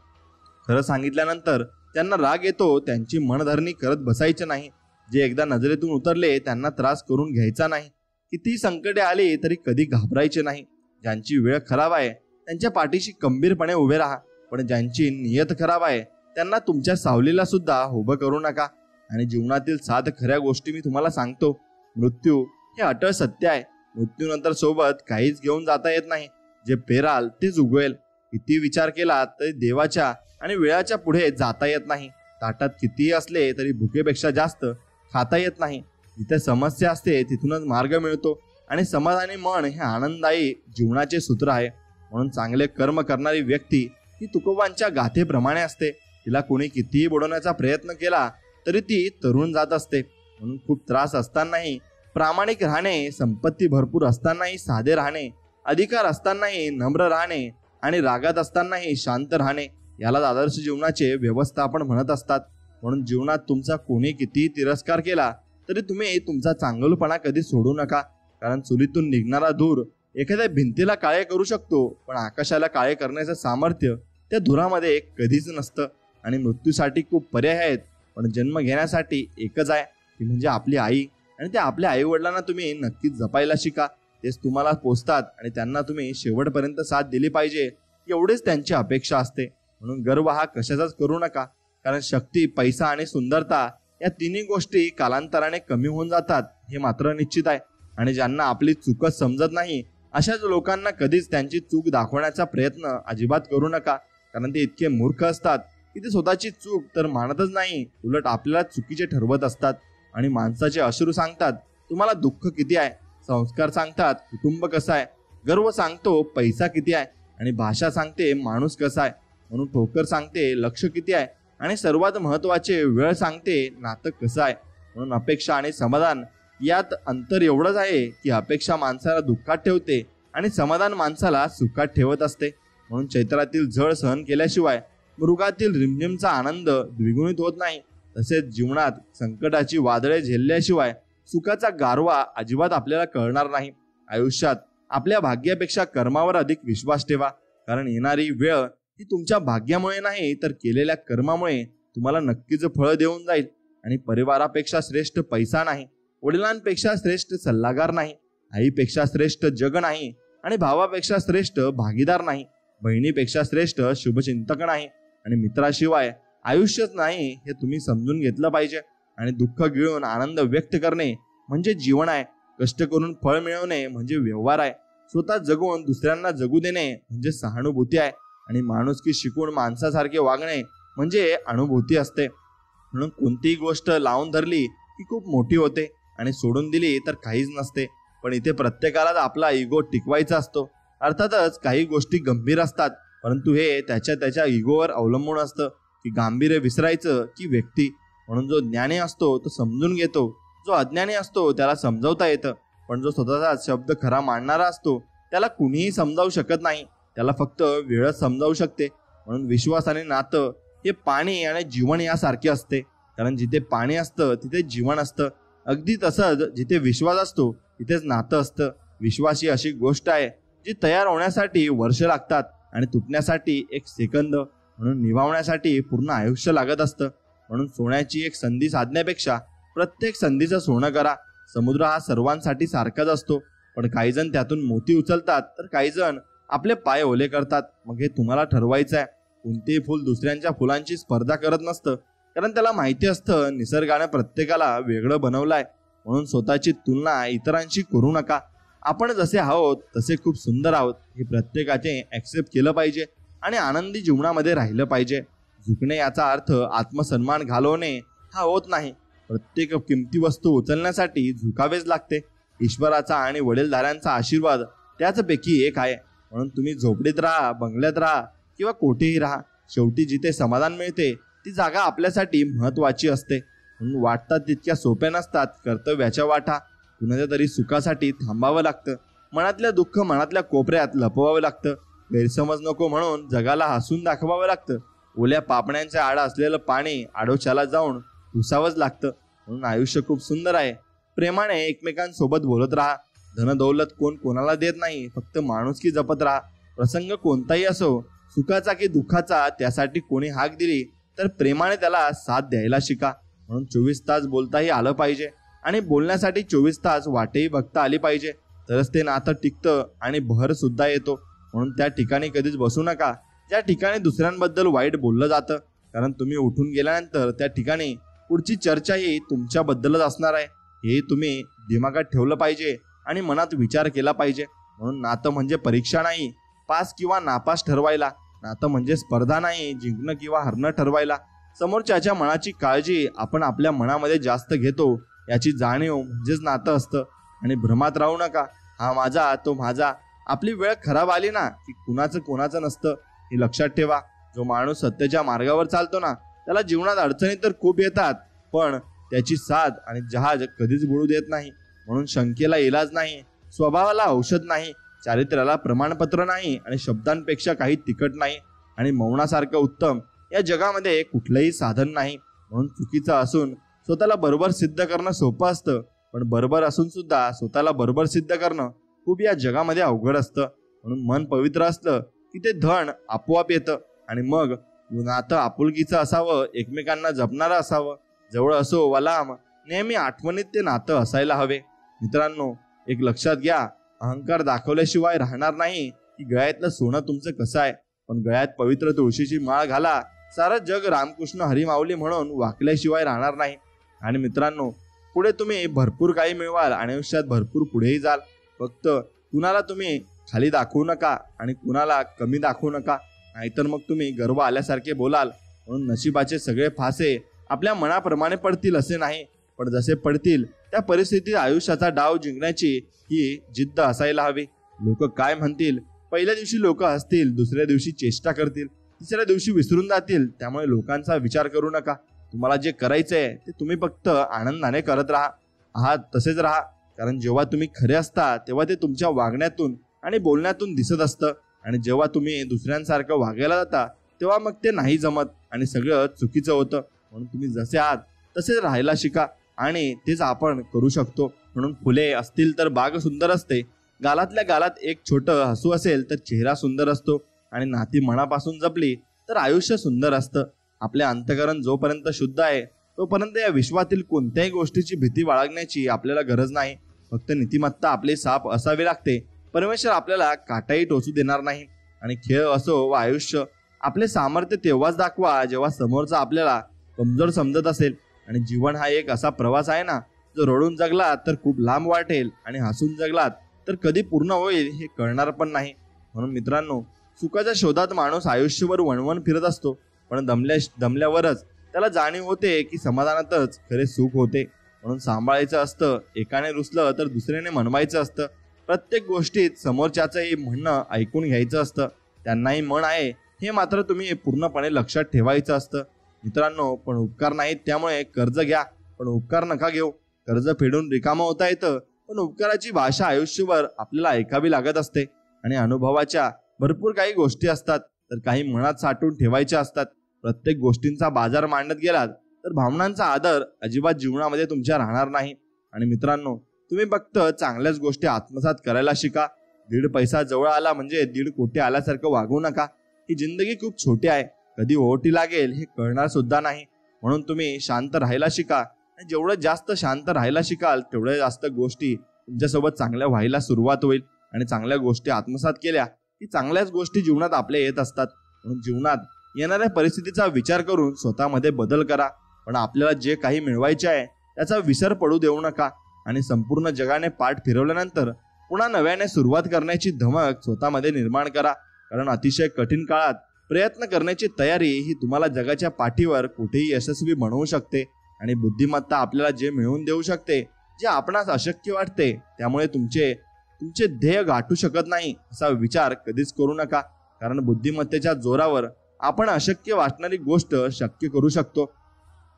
खरं सांगितल्यानंतर त्यांना राग येतो त्यांची मनधरणी करत बसायचे नाही. जे एकदा नजरेतून उतरले त्यांना त्रास करून घ्यायचा नाही. किती संकटे आली तरी कधी घाबरायचे नाही. ज्यांची वेळ खराब आहे त्यांच्या पाठीशी खंबीरपणे उभे राहा. पण ज्यांची नियत खराब आहे त्यांना तुमच्या सावलीला सुद्धा उभं करू नका. आणि जीवनातील 7 खऱ्या गोष्टी मी तुम्हाला सांगतो. मृत्यू हे अटळ सत्य आहे. मृत्यूनंतर सोबत काहीच घेऊन जाता येत नाही. जे पेराल तेच उगवेल. किती विचार केला तरी देवाच्या आणि वेळाच्या पुढे जाता येत नाही. ताटात कितीही असले तरी भुकेपेक्षा जास्त खाता येत नाही. जिथे समस्या असते तिथूनच मार्ग मिळतो. आणि समाधानी मन हे आनंददायी जीवनाचे सूत्र आहे. म्हणून चांगले कर्म करणारी व्यक्ती ही तुकोबांच्या गाथेप्रमाणे असते. तिला कोणी कितीही बुडवण्याचा प्रयत्न केला तरी ती तरुण जात असते. म्हणून खूप त्रास असतानाही प्रामाणिक राहणे, संपत्ती भरपूर असतानाही साधे राहणे, अधिकार असतानाही नम्र राहणे आणि रागात असतानाही शांत राहणे यालाच आदर्श जीवनाचे व्यवस्थापन म्हणत असतात. म्हणून जीवनात तुमचा कोणी कितीही तिरस्कार केला तरी तुम्ही तुमचा चांगलपणा कधी सोडू नका. कारण चुलीतून निघणारा धूर एखाद्या भिंतीला काळे करू शकतो, पण आकाशाला काळे करण्याचं सामर्थ्य त्या धुरामध्ये कधीच नसतं. आणि मृत्यूसाठी खूप पर्याय आहेत, पण जन्म घेण्यासाठी एकच आहे, ती म्हणजे आपली आई. आणि त्या आपल्या आई वडिलांना तुम्ही नक्कीच जपायला शिका. तेच तुम्हाला पोचतात आणि त्यांना तुम्ही शेवटपर्यंत साथ दिली पाहिजे एवढीच त्यांची अपेक्षा असते. म्हणून गर्व हा कशाचाच करू नका. कारण शक्ती, पैसा आणि सुंदरता या तिन्ही गोष्टी कालांतराने कमी होऊन जातात हे मात्र निश्चित आहे. आणि ज्यांना आपली चूकच समजत नाही अशाच लोकांना कधीच त्यांची चूक दाखवण्याचा प्रयत्न अजिबात करू नका. कारण ते इतके मूर्ख असतात की ते स्वतःची चूक तर मानतच नाही, उलट आपल्याला चुकीचे ठरवत असतात. आणि माणसाचे अश्रू सांगतात तुम्हाला दुःख किती आहे, संस्कार सांगतात कुटुंब कसं आहे, गर्व सांगतो पैसा किती आहे, आणि भाषा सांगते माणूस कसा आहे. म्हणून ठोकर सांगते लक्ष किती आहे, आणि सर्वात महत्वाचे वेळ सांगते नातं कसं आहे. म्हणून अपेक्षा आणि समाधान यात अंतर एवढंच आहे की अपेक्षा माणसाला दुःखात ठेवते आणि समाधान माणसाला सुखात ठेवत असते. म्हणून चैत्रातील झळ सहन केल्याशिवाय मृगातील रिमझिमचा आनंद द्विगुणित होत नाही. तसेच जीवनात संकटाची वादळे झेलल्याशिवाय सुखाचा गारवा अजिबात आपल्याला कळणार नाही. आयुष्यात आपल्या भाग्यापेक्षा कर्मावर अधिक विश्वास ठेवा. कारण येणारी वेळ ही तुमच्या भाग्यामुळे नाही तर केलेल्या कर्मामुळे तुम्हाला नक्कीच फळ देऊन जाईल. आणि परिवारापेक्षा श्रेष्ठ पैसा नाही, वडिलांपेक्षा श्रेष्ठ सल्लागार नाही, आईपेक्षा श्रेष्ठ जग नाही, आणि भावापेक्षा श्रेष्ठ भागीदार नाही, बहिणीपेक्षा श्रेष्ठ शुभचिंतक नाही, आणि मित्राशिवाय आयुष्यच नाही हे तुम्ही समजून घेतलं पाहिजे. आणि दुःख गिळून आनंद व्यक्त करणे म्हणजे जीवन आहे. कष्ट करून फळ मिळवणे म्हणजे व्यवहार आहे. स्वतः जगून दुसऱ्यांना जगू देणे म्हणजे सहानुभूती आहे. आणि माणुसकी शिकून माणसासारखे वागणे म्हणजे अनुभूती असते. म्हणून कोणतीही गोष्ट लावून धरली की खूप मोठी होते आणि सोडून दिली तर काहीच नसते. पण इथे प्रत्येकाला आपला इगो टिकवायचा असतो. अर्थातच काही गोष्टी गंभीर असतात, परंतु हे त्याच्या इगोवर अवलंबून असतं की गांभीर्य विसरायचं की व्यक्ती. म्हणून जो ज्ञानी असतो तो समजून घेतो, जो अज्ञानी असतो त्याला समजावता येतं. पण जो स्वतःचा शब्द खरा मानणारा असतो त्याला कुणीही समजावू शकत नाही, त्याला फक्त वेळच समजावू शकते. म्हणून विश्वास आणि नातं हे पाणी आणि जीवन यासारखे असते. कारण जिथे पाणी असतं तिथे जीवन असतं. अगदी तसंच जिथे विश्वास असतो तिथेच नातं असतं. विश्वास ही अशी गोष्ट आहे जी तयार होण्यासाठी वर्ष लागतात आणि तुटण्यासाठी 1 सेकंद, म्हणून निभावण्यासाठी पूर्ण आयुष्य लागत असतं. म्हणून सोन्याची एक संधी साधण्यापेक्षा प्रत्येक संधीचं सोनं करा. समुद्र हा सर्वांसाठी सारखाच असतो, पण काही जण त्यातून मोती उचलतात तर काही जण आपले पाय ओले करतात. मग हे तुम्हाला ठरवायचं आहे. कोणतेही फुल दुसऱ्यांच्या फुलांची स्पर्धा करत नसतं, कारण त्याला माहिती असतं निसर्गाने प्रत्येकाला वेगळं बनवलंय. म्हणून स्वतःची तुलना इतरांशी करू नका. आपण जसे आहोत तसे खूप सुंदर आहोत हे प्रत्येकाचे ॲक्सेप्ट केलं पाहिजे आणि आनंदी जीवनामध्ये राहिलं पाहिजे. झुकणे याचा अर्थ आत्मसन्मान घालवणे हा होत नाही. प्रत्येक किमती वस्तू उचलण्यासाठी झुकावेच लागते. ईश्वराचा आणि वडीलधाऱ्यांचा आशीर्वाद त्याचपैकी एक आहे. म्हणून तुम्ही झोपडीत राहा, बंगल्यात राहा किंवा कोठेही राहा, शेवटी जिथे समाधान मिळते ती जागा आपल्यासाठी महत्त्वाची असते. म्हणून वाटतात तितक्या सोप्या नसतात कर्तव्याच्या वाटा. कुणाच्या तरी सुखासाठी थांबावं लागतं. मनातलं दुःख मनातल्या कोपऱ्यात लपवावं लागतं. गैरसमज नको म्हणून जगाला हसून दाखवावं लागतं. ओल्या पापण्यांच्या आड असलेलं पाणी आडोशाला जाऊन पुसावंच लागतं. म्हणून आयुष्य खूप सुंदर आहे, प्रेमाने एकमेकांसोबत बोलत राहा. धन दौलत कोण कोणाला देत नाही, फक्त माणुसकी जपत राहा. प्रसंग कोणताही असो, सुखाचा की दुःखाचा, त्यासाठी कोणी हाक दिली तर प्रेमाने त्याला साथ द्यायला शिका. म्हणून 24 तास बोलताही आलं पाहिजे आणि बोलण्यासाठी 24 तास वाटेही बघता आली पाहिजे. तरच ते नातं टिकतं आणि भर सुद्धा येतो. म्हणून त्या ठिकाणी कधीच बसू नका ज्या ठिकाणी दुसऱ्यांबद्दल वाईट बोललं जातं, कारण तुम्ही उठून गेल्यानंतर त्या ठिकाणी पुढची चर्चा ही तुमच्याबद्दलच असणार आहे. हे तुम्ही दिमागात ठेवलं पाहिजे आणि मनात विचार केला पाहिजे. म्हणून नातं म्हणजे परीक्षा नाही पास किंवा नापास ठरवायला. नातं म्हणजे स्पर्धा नाही जिंकणं किंवा हरणं ठरवायला. समोरच्याच्या मनाची काळजी आपण आपल्या मनामध्ये जास्त घेतो याची जाणीव म्हणजेच नातं असतं. आणि भ्रमात राहू नका, हा माझा तो माझा. आपली वेळ खराब आली ना की कुणाचं कोणाचं नसतं हे लक्षात ठेवा. जो माणूस सत्याच्या मार्गावर चालतो ना त्याला जीवनात अडचणी तर खूप येतात, पण त्याची साथ आणि जहाज कधीच बुडू देत नाही. म्हणून शंकेला इलाज नाही, स्वभावाला औषध नाही, चारित्र्याला प्रमाणपत्र नाही आणि शब्दांपेक्षा काही तिखट नाही आणि मौनासारखं उत्तम या जगामध्ये कुठलंही साधन नाही. म्हणून चुकीचं असून स्वतःला बरोबर सिद्ध करणं सोपं असतं, पण बरोबर असून सुद्धा स्वतःला बरोबर सिद्ध करणं खूप या जगामध्ये अवघड असतं. म्हणून मन पवित्र असलं की ते धन आपोआप येतं. आणि मग नातं आपुलकीचं असावं, एकमेकांना जपणारं असावं. जवळ असो वा लांब, नेहमी आठवणीत ते नातं असायला हवे. मित्रांनो, एक लक्षात घ्या, अहंकार दाखवल्याशिवाय राहणार नाही की गळ्यातलं सोनं तुमचं कसं आहे, पण गळ्यात पवित्र तुळशीची माळ घाला. सारं जग रामकृष्ण हरिमाऊली म्हणून वाकल्याशिवाय राहणार नाही. आणि मित्रांनो, पुढे तुम्ही भरपूर काही मिळवाल आणि आयुष्यात भरपूर पुढेही जाल. फक्त कुणाला तुम्ही खाली दाखवू नका आणि कुणाला कमी दाखवू नका, नाहीतर मग तुम्ही गर्व आल्यासारखे बोलाल. म्हणून नशिबाचे सगळे फासे आपल्या मनाप्रमाणे पडतील असे नाही, पण जसे पडतील त्या परिस्थितीत आयुष्याचा डाव जिंकण्याची ही जिद्द असायला हवी. लोक काय म्हणतील, पहिल्या दिवशी लोक हसतील, दुसऱ्या दिवशी चेष्टा करतील, तिसऱ्या दिवशी विसरून जातील. त्यामुळे लोकांचा विचार करू नका. तुम्हाला जे करायचंय ते तुम्ही फक्त आनंदाने करत राहा. आहात तसेच राहा, कारण जेव्हा तुम्ही खरे असता तेव्हा ते तुमच्या वागण्यातून आणि बोलण्यातून दिसत असतं. आणि जेव्हा तुम्ही दुसऱ्यांसारखं वागायला जाता तेव्हा मग ते नाही जमत आणि सगळं चुकीचं होतं. म्हणून तुम्ही जसे आहात तसेच राहायला शिका आणि तेच आपण करू शकतो. म्हणून फुले असतील तर बाग सुंदर असते, गालातल्या गालात एक छोटं हसू असेल तर चेहरा सुंदर असतो, आणि नाती मनापासून जपली तर आयुष्य सुंदर असतं. आपले अंतःकरण जोपर्यंत शुद्ध आहे तोपर्यंत या विश्वातील कोणत्याही गोष्टीची भीती बाळगण्याची आपल्याला गरज नाही. फक्त नीतिमत्ता आपले साप असावे लागते. परमेश्वर आपल्याला काटाही टोचू देणार नाही. आणि खेळ असो व आयुष्य, आपले सामर्थ्य तेव्हाच दाखवा जेव्हा समोरचा आपल्याला कमजोर समजत असेल. आणि जीवन हा एक असा प्रवास आहे ना, जो रडून जगलात तर खूप लांब वाटेल आणि हसून जगलात तर कधी पूर्ण होईल हे कळणार पण नाही. म्हणून मित्रांनो, सुखाच्या शोधात माणूस आयुष्यभर वणवण फिरत असतो, पण दमल्यावरच त्याला जाणीव होते की समाधानातच खरे सुख होते. म्हणून सांभाळायचं असतं, एकाने रुसलं तर दुसऱ्याने मनवायचं असतं. प्रत्येक गोष्टीत समोरच्याचंही म्हणणं ऐकून घ्यायचं असतं. त्यांनाही मन आहे हे मात्र तुम्ही पूर्णपणे लक्षात ठेवायचं असतं. मित्रांनो, पण उपकार नाहीत त्यामुळे कर्ज घ्या, पण उपकार नका घेऊ. कर्ज फेडून रिकामं होता येतं, पण उपकाराची भाषा आयुष्यभर आपल्याला ऐकावी लागत असते. आणि अनुभवाच्या भरपूर काही गोष्टी असतात, तर काही मनात साठवून ठेवायच्या असतात. प्रत्येक गोष्टींचा बाजार मांडत गेलात तर भावनांचा आदर अजिबात जीवनामध्ये तुमच्या राहणार नाही. आणि मित्रांनो, तुम्ही फक्त चांगल्याच गोष्टी आत्मसात करायला शिका. 1.5 पैसा जवळ आला म्हणजे 1.5 कोटी आल्यासारखं वागू नका. ही जिंदगी खूप छोटी आहे, कधी ओहोटी लागेल हे कळणार सुद्धा नाही. म्हणून तुम्ही शांत राहायला शिका. आणि जेवढं जास्त शांत राहायला शिकाल तेवढ्या जास्त गोष्टी तुमच्यासोबत चांगल्या व्हायला सुरुवात होईल. आणि चांगल्या गोष्टी आत्मसात केल्या की चांगल्याच गोष्टी जीवनात आपल्या येत असतात. म्हणून जीवनात येणाऱ्या परिस्थितीचा विचार करून स्वतःमध्ये बदल करा. पण आपल्याला जे काही मिळवायचे आहे त्याचा विसर पडू देऊ नका. आणि संपूर्ण जगाने पाठ फिरवल्यानंतर पुन्हा नव्याने सुरुवात करण्याची धमक स्वतःमध्ये निर्माण करा. कारण अतिशय कठीण काळात प्रयत्न करण्याची तयारी ही तुम्हाला जगाच्या पाठीवर कुठेही यशस्वी बनवू शकते. आणि बुद्धिमत्ता आपल्याला जे मिळवून देऊ शकते जे आपणास अशक्य वाटते. त्यामुळे तुमचे ध्येय गाठू शकत नाही असा विचार कधीच करू नका. कारण बुद्धिमत्तेच्या जोरावर आपण अशक्य वाटणारी गोष्ट शक्य करू शकतो.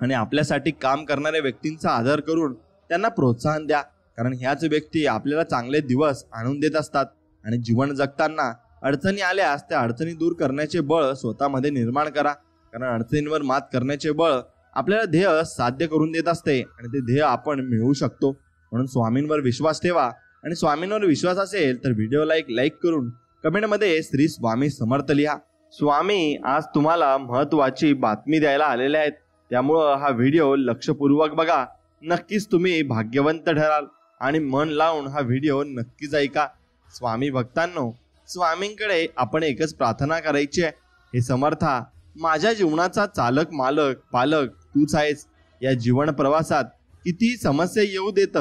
आणि आपल्यासाठी काम करणाऱ्या व्यक्तींचा आदर करून त्यांना प्रोत्साहन द्या, कारण ह्याच व्यक्ती आपल्याला चांगले दिवस आणून देत असतात. आणि जीवन जगताना अडचणी आल्यास त्या अडचणी दूर करण्याचे बळ स्वतःमध्ये निर्माण करा. कारण अडचणींवर मात करण्याचे बळ आपल्याला ध्येय साध्य करून देत असते आणि ते ध्येय आपण मिळवू शकतो. म्हणून स्वामींवर विश्वास ठेवा आणि स्वामींवर विश्वास असेल तर व्हिडिओला एक लाईक करून कमेंटमध्ये श्री स्वामी समर्थ लिहा. स्वामी आज तुम्हाला महत्त्वाची बातमी द्यायला आलेले आहेत, त्यामुळं हा व्हिडिओ लक्षपूर्वक बघा. नक्कीच तुम्ही भाग्यवंत ठराल आणि मन लावून हा व्हिडिओ नक्कीच ऐका. स्वामी भक्तांनो, स्वामींकडे आपण एकच प्रार्थना करायची आहे. हे समर्था, माझ्या जीवनाचा चालक मालक पालक तूच आहेस. या जीवन प्रवासात किती समस्या येऊ देत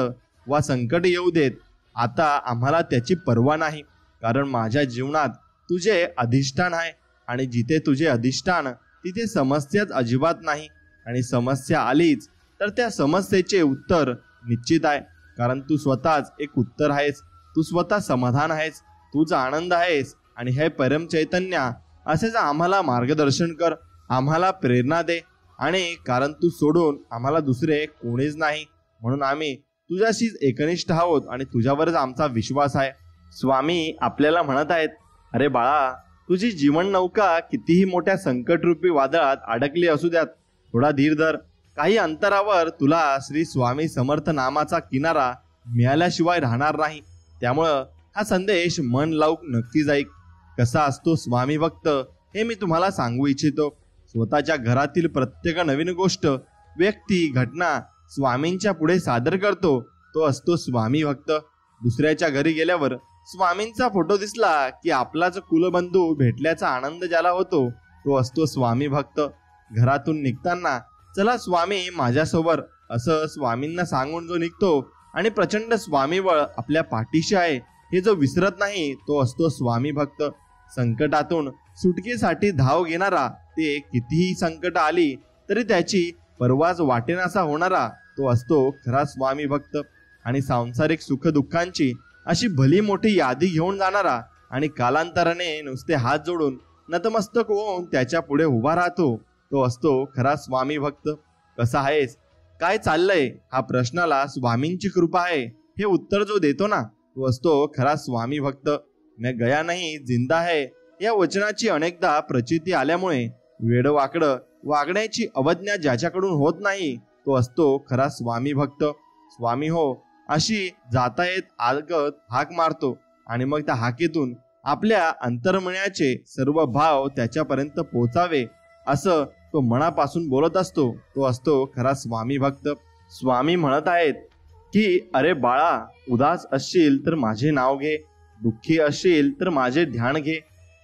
वा संकट येऊ देत, आता आम्हाला त्याची पर्वा नाही, कारण माझ्या जीवनात तुझे अधिष्ठान आहे आणि जिथे तुझे अधिष्ठान तिथे समस्याच अजिबात नाही. आणि समस्या आलीच तर त्या समस्येचे उत्तर निश्चित आहे, कारण तू स्वतःच एक उत्तर आहेस. तू स्वतः समाधान आहेस, तुझा आनंद आहेस. आणि हे परम चैतन्य असेच आम्हाला मार्गदर्शन कर, आम्हाला प्रेरणा दे. आणि कारण तू सोडून आम्हाला दुसरे कोणीच नाही, म्हणून आम्ही तुझ्याशीच एकनिष्ठ आहोत आणि तुझ्यावरच आमचा विश्वास आहे. स्वामी आपल्याला म्हणत आहेत, अरे बाळा, तुझी जीवन नौका कितीही मोठ्या संकटरूपी वादळात अडकली असू द्यात, थोडा धीर धर. काही अंतरावर तुला श्री स्वामी समर्थ नामाचा किनारा मिळाल्याशिवाय राहणार नाही. त्यामुळं हा संदेश मन लावून नक्कीच ऐक. कसा असतो स्वामी भक्त हे मी तुम्हाला सांगू इच्छितो. स्वतःच्या घरातील प्रत्येक नवीन गोष्ट, व्यक्ती, घटना स्वामींच्या पुढे सादर करतो तो असतो स्वामी भक्त. दुसऱ्याच्या घरी गेल्यावर स्वामींचा फोटो दिसला की आपलाच कुलबंधू भेटल्याचा आनंद ज्याला होतो तो असतो स्वामी भक्त. घरातून निघताना चला स्वामी माझ्यासोबत असं स्वामींना सांगून जो निघतो आणि प्रचंड स्वामीबळ आपल्या पाठीशी आहे हे जो विसरत नाही तो असतो स्वामी भक्त. संकटातून सुटकेसाठी धाव घेणारा, ते कितीही संकट आली तरी त्याची पर्वाज वाटेनासा होणारा तो असतो खरा स्वामी भक्त. आणि सांसारिक सुखदुःखांची अशी भली मोठी यादी घेऊन जाणारा आणि कालांतराने नुसते हात जोडून नतमस्तक होऊन त्याच्या पुढे उभा राहतो तो असतो खरा स्वामी भक्त. कसा आहेस, काय चाललंय, हा प्रश्नाला स्वामींची कृपा आहे हे उत्तर जो देतो ना तो असतो खरा स्वामी भक्त. मैं गया नाही जिंदा है या वचनाची अनेकदा प्रचिती आल्यामुळे वेडवाकडं वागण्याची अवज्ञा ज्याच्याकडून होत नाही तो असतो खरा स्वामी भक्त. स्वामी हो अशी जातायत आगत हाक मारतो आणि मग त्या हाकेतून आपल्या अंतर्मनाचे सर्व भाव त्याच्यापर्यंत पोचावे असं तो मनापासून बोलत असतो तो असतो खरा स्वामी भक्त. स्वामी म्हणत आहेत की अरे बाळा, उदास असशील तर माझे नाव घे, दुःखी असशील तर माझे ध्यान घे,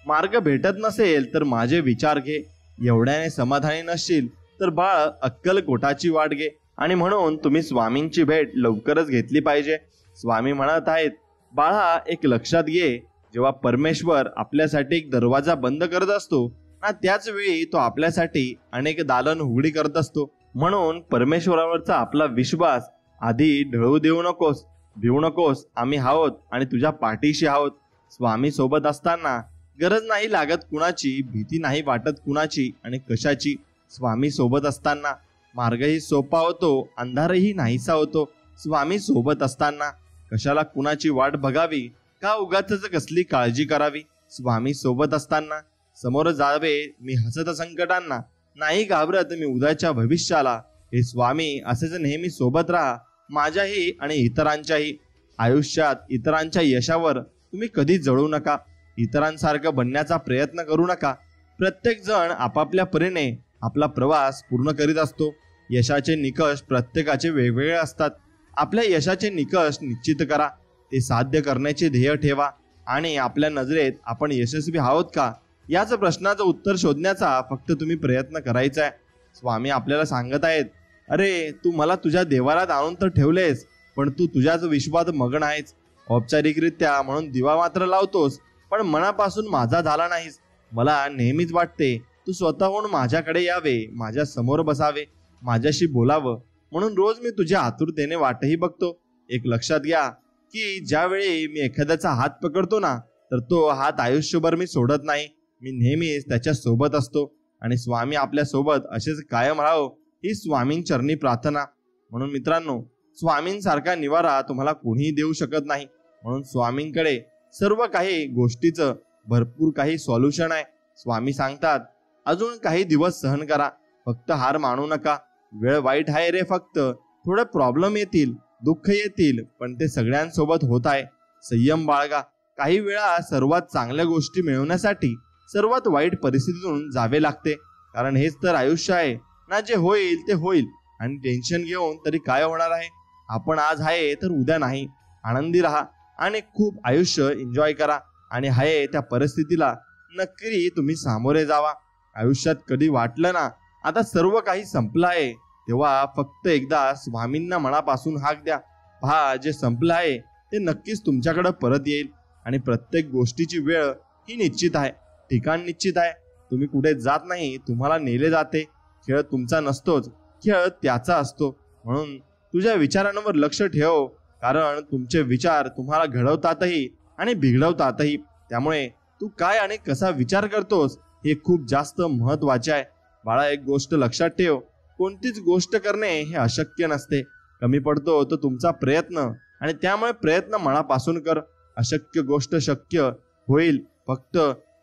मार्ग भेटत नसेल तर माझे विचार घे, एवढ्याने समाधानी नसशील तर बाळ अक्कलकोटाची वाट घे. आणि म्हणून तुम्ही स्वामींची भेट लवकरच घेतली पाहिजे. स्वामी म्हणत आहेत, बाळा एक लक्षात घे, जेव्हा परमेश्वर आपल्यासाठी एक दरवाजा बंद करत असतो ना त्याच वेळी तो आपल्यासाठी अनेक दालन उघडी करत असतो. म्हणून परमेश्वरावरचा आपला विश्वास आधी ढळू देऊ नकोस, भिवू नकोस. आम्ही आहोत आणि तुझ्या पाठीशी आहोत. स्वामी सोबत असताना गरज नाही लागत कुणाची, भीती नाही वाटत कुणाची आणि कशाची. स्वामी सोबत असताना मार्गही सोपा होतो, अंधारही नाहीसा होतो. स्वामी सोबत असताना कशाला कुणाची वाट बघावी, का उगाचच कसली काळजी करावी. स्वामी सोबत असताना समोर जावे मी हसत संकटांना, नाही घाबरत मी उद्याच्या भविष्याला. हे स्वामी असेच नेहमी सोबत राहा, माझ्याही आणि इतरांच्याही. आयुष्यात इतरांच्या यशावर तुम्ही कधी जळू नका, इतरांसारखं बनण्याचा प्रयत्न करू नका. प्रत्येक जण आपापल्या परीने आपला प्रवास पूर्ण करीत असतो. यशाचे निकष प्रत्येकाचे वेगवेगळे असतात. आपल्या यशाचे निकष निश्चित करा, ते साध्य करण्याचे ध्येय ठेवा आणि आपल्या नजरेत आपण यशस्वी आहोत का याच प्रश्नाचं उत्तर शोधण्याचा फक्त तुम्ही प्रयत्न करायचा आहे. स्वामी आपल्याला सांगत आहेत, अरे तू मला तुझ्या देवारात आणून तर ठेवलेस, पण तू तुझ्याच विश्वात मग्न आहेस. औपचारिकरित्या म्हणून दिवा मात्र लावतोस, पण मनापासून माझा झाला नाहीस. मला नेहमीच वाटते तू स्वतःहून माझ्याकडे यावे, माझ्या समोर बसावे, माझ्याशी बोलावं, म्हणून रोज मी तुझ्या आतुरतेने वाटही बघतो. एक लक्षात घ्या की ज्यावेळी मी एखाद्याचा हात पकडतो ना तर तो हात आयुष्यभर मी सोडत नाही, मी नेहमीच त्याच्या सोबत असतो. आणि स्वामी आपल्या सोबत असेच कायम राहो ही स्वामींचरणी प्रार्थना. म्हणून मित्रांनो, स्वामींसारखा निवारा तुम्हाला कोणीही देऊ शकत नाही. म्हणून स्वामींकडे सर्व काही गोष्टीचं भरपूर काही सॉल्युशन आहे. स्वामी सांगतात, अजून काही दिवस सहन करा, फक्त हार मानू नका. वेळ वाईट आहे रे, फक्त थोडे प्रॉब्लेम येतील, दुःख येतील, पण ते सगळ्यांसोबत होत आहे. संयम बाळगा. काही वेळा सर्वात चांगल्या गोष्टी मिळवण्यासाठी सर्वात वाईट परिस्थितीतून जावे लागते. कारण हेच तर आयुष्य आहे ना. जे होईल ते होईल आणि टेन्शन घेऊन तरी काय होणार आहे. आपण आज आहे तर उद्या नाही. आनंदी राहा आणि खूप आयुष्य एन्जॉय करा आणि आहे त्या परिस्थितीला नक्की तुम्ही सामोरे जावा. आयुष्यात कधी वाटलं ना आता सर्व काही संपलं आहे, तेव्हा फक्त एकदा स्वामींना मनापासून हाक द्या. पहा, जे संपलं आहे ते नक्कीच तुमच्याकडे परत येईल. आणि प्रत्येक गोष्टीची वेळ ही निश्चित आहे, ठिकाण निश्चित आहे. तुम्ही कुठे जात नाही, तुम्हाला नेले जाते. खेळ तुमचा नसतोच, खेळ त्याचा असतो. म्हणून तुझ्या विचारांवर लक्ष ठेव, कारण तुमचे विचार तुम्हाला घडवतातही आणि बिघडवतातही. त्यामुळे तू काय आणि कसा विचार करतोस हे खूप जास्त महत्वाचे आहे. बाळा, एक गोष्ट लक्षात ठेव, कोणतीच गोष्ट करणे हे अशक्य नसते. कमी पडतो तो तुमचा प्रयत्न आणि त्यामुळे प्रयत्न मनापासून कर. अशक्य गोष्ट शक्य होईल. फक्त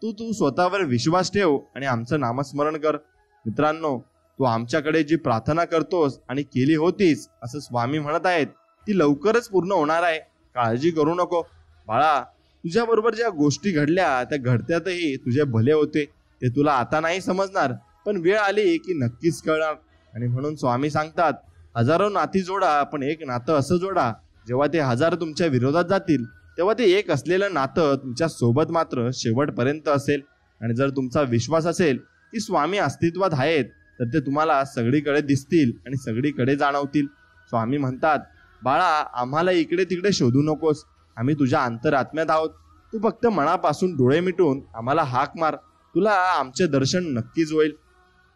तू स्वतःवर विश्वास ठेव आणि आमचं नामस्मरण कर. मित्रांनो, तू आमच्याकडे जी प्रार्थना करतोस आणि केली होतीस असं स्वामी म्हणत आहेत, ती लवकरच पूर्ण होणार आहे. काळजी करू नको. बाळा, तुझ्या बरोबर ज्या गोष्टी घडल्या त्या घडत्यातही तुझे भले होते. ते तुला आता नाही समजणार, पण वेळ आली की नक्कीच कळणार. आणि म्हणून स्वामी सांगतात, हजारो नाती जोडा, पण एक नातं असं जोडा, जेव्हा ते हजार तुमच्या विरोधात जातील तेव्हा ते एक असलेलं नातं तुमच्या सोबत मात्र शेवटपर्यंत असेल. आणि जर तुमचा विश्वास असेल की स्वामी अस्तित्वात आहेत, तर ते तुम्हाला सगळीकडे दिसतील आणि सगळीकडे जाणवतील. स्वामी म्हणतात, बाळा, आम्हाला इकडे तिकडे शोधू नकोस. आम्ही तुझ्या अंतरात्म्यात आहोत. तू फक्त मनापासून डोळे मिटून आम्हाला हाक मार. तुला आमचे दर्शन नक्कीच होईल.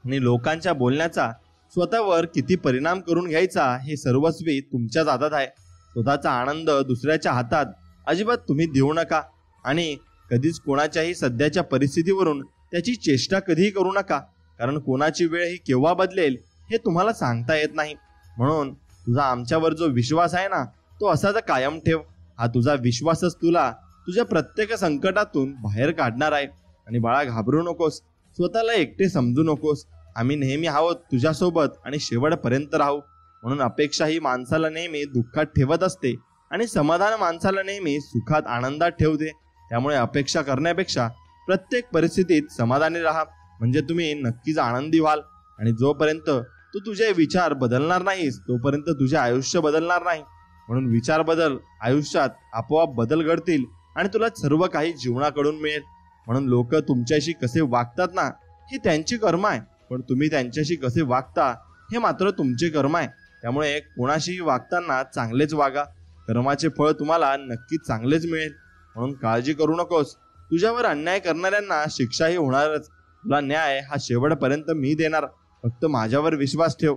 आणि लोकांच्या बोलण्याचा स्वतःवर किती परिणाम करून घ्यायचा हे सर्वस्वी तुमच्याच हातात आहे. स्वतःचा आनंद दुसऱ्याच्या हातात अजिबात तुम्ही देऊ नका. आणि कधीच कोणाच्याही सध्याच्या परिस्थितीवरून त्याची चेष्टा कधीही करू नका, कारण कोणाची वेळ ही केव्हा बदलेल हे तुम्हाला सांगता येत नाही. म्हणून तुझा आमच्यावर जो विश्वास आहे ना, तो असाच कायम ठेव. हा तुझा विश्वासच तुला तुझ्या प्रत्येक संकटातून बाहेर काढणार आहे. आणि बाळा, घाबरू नकोस. स्वतःला एकटे समजू नकोस. आम्ही नेहमी आहोत तुझ्यासोबत आणि शेवटपर्यंत राहू. म्हणून अपेक्षा ही माणसाला नेहमी दुःखात ठेवत असते आणि समाधान माणसाला नेहमी सुखात आनंदात ठेवते. त्यामुळे अपेक्षा करण्यापेक्षा प्रत्येक परिस्थितीत समाधानी राहा, म्हणजे तुम्ही नक्कीच आनंदी व्हाल. आणि जोपर्यंत तू तुझे विचार बदलणार नाहीस तोपर्यंत तुझे आयुष्य बदलणार नाही. म्हणून विचार बदल, आयुष्यात आपोआप बदल घडतील आणि तुला सर्व काही जीवनाकडून मिळेल. म्हणून लोक तुमच्याशी कसे वागतात ना, ही त्यांची कर्म आहे, पण तुम्ही त्यांच्याशी कसे वागता हे मात्र तुमचे कर्म आहे. त्यामुळे कोणाशीही वागताना चांगलेच वागा. कर्माचे फळ तुम्हाला नक्कीच चांगलेच मिळेल. म्हणून काळजी करू नकोस. तुझ्यावर अन्याय करणाऱ्यांना शिक्षाही होणारच. तुला न्याय हा शेवटपर्यंत मी देणार. फक्त माझ्यावर विश्वास ठेव.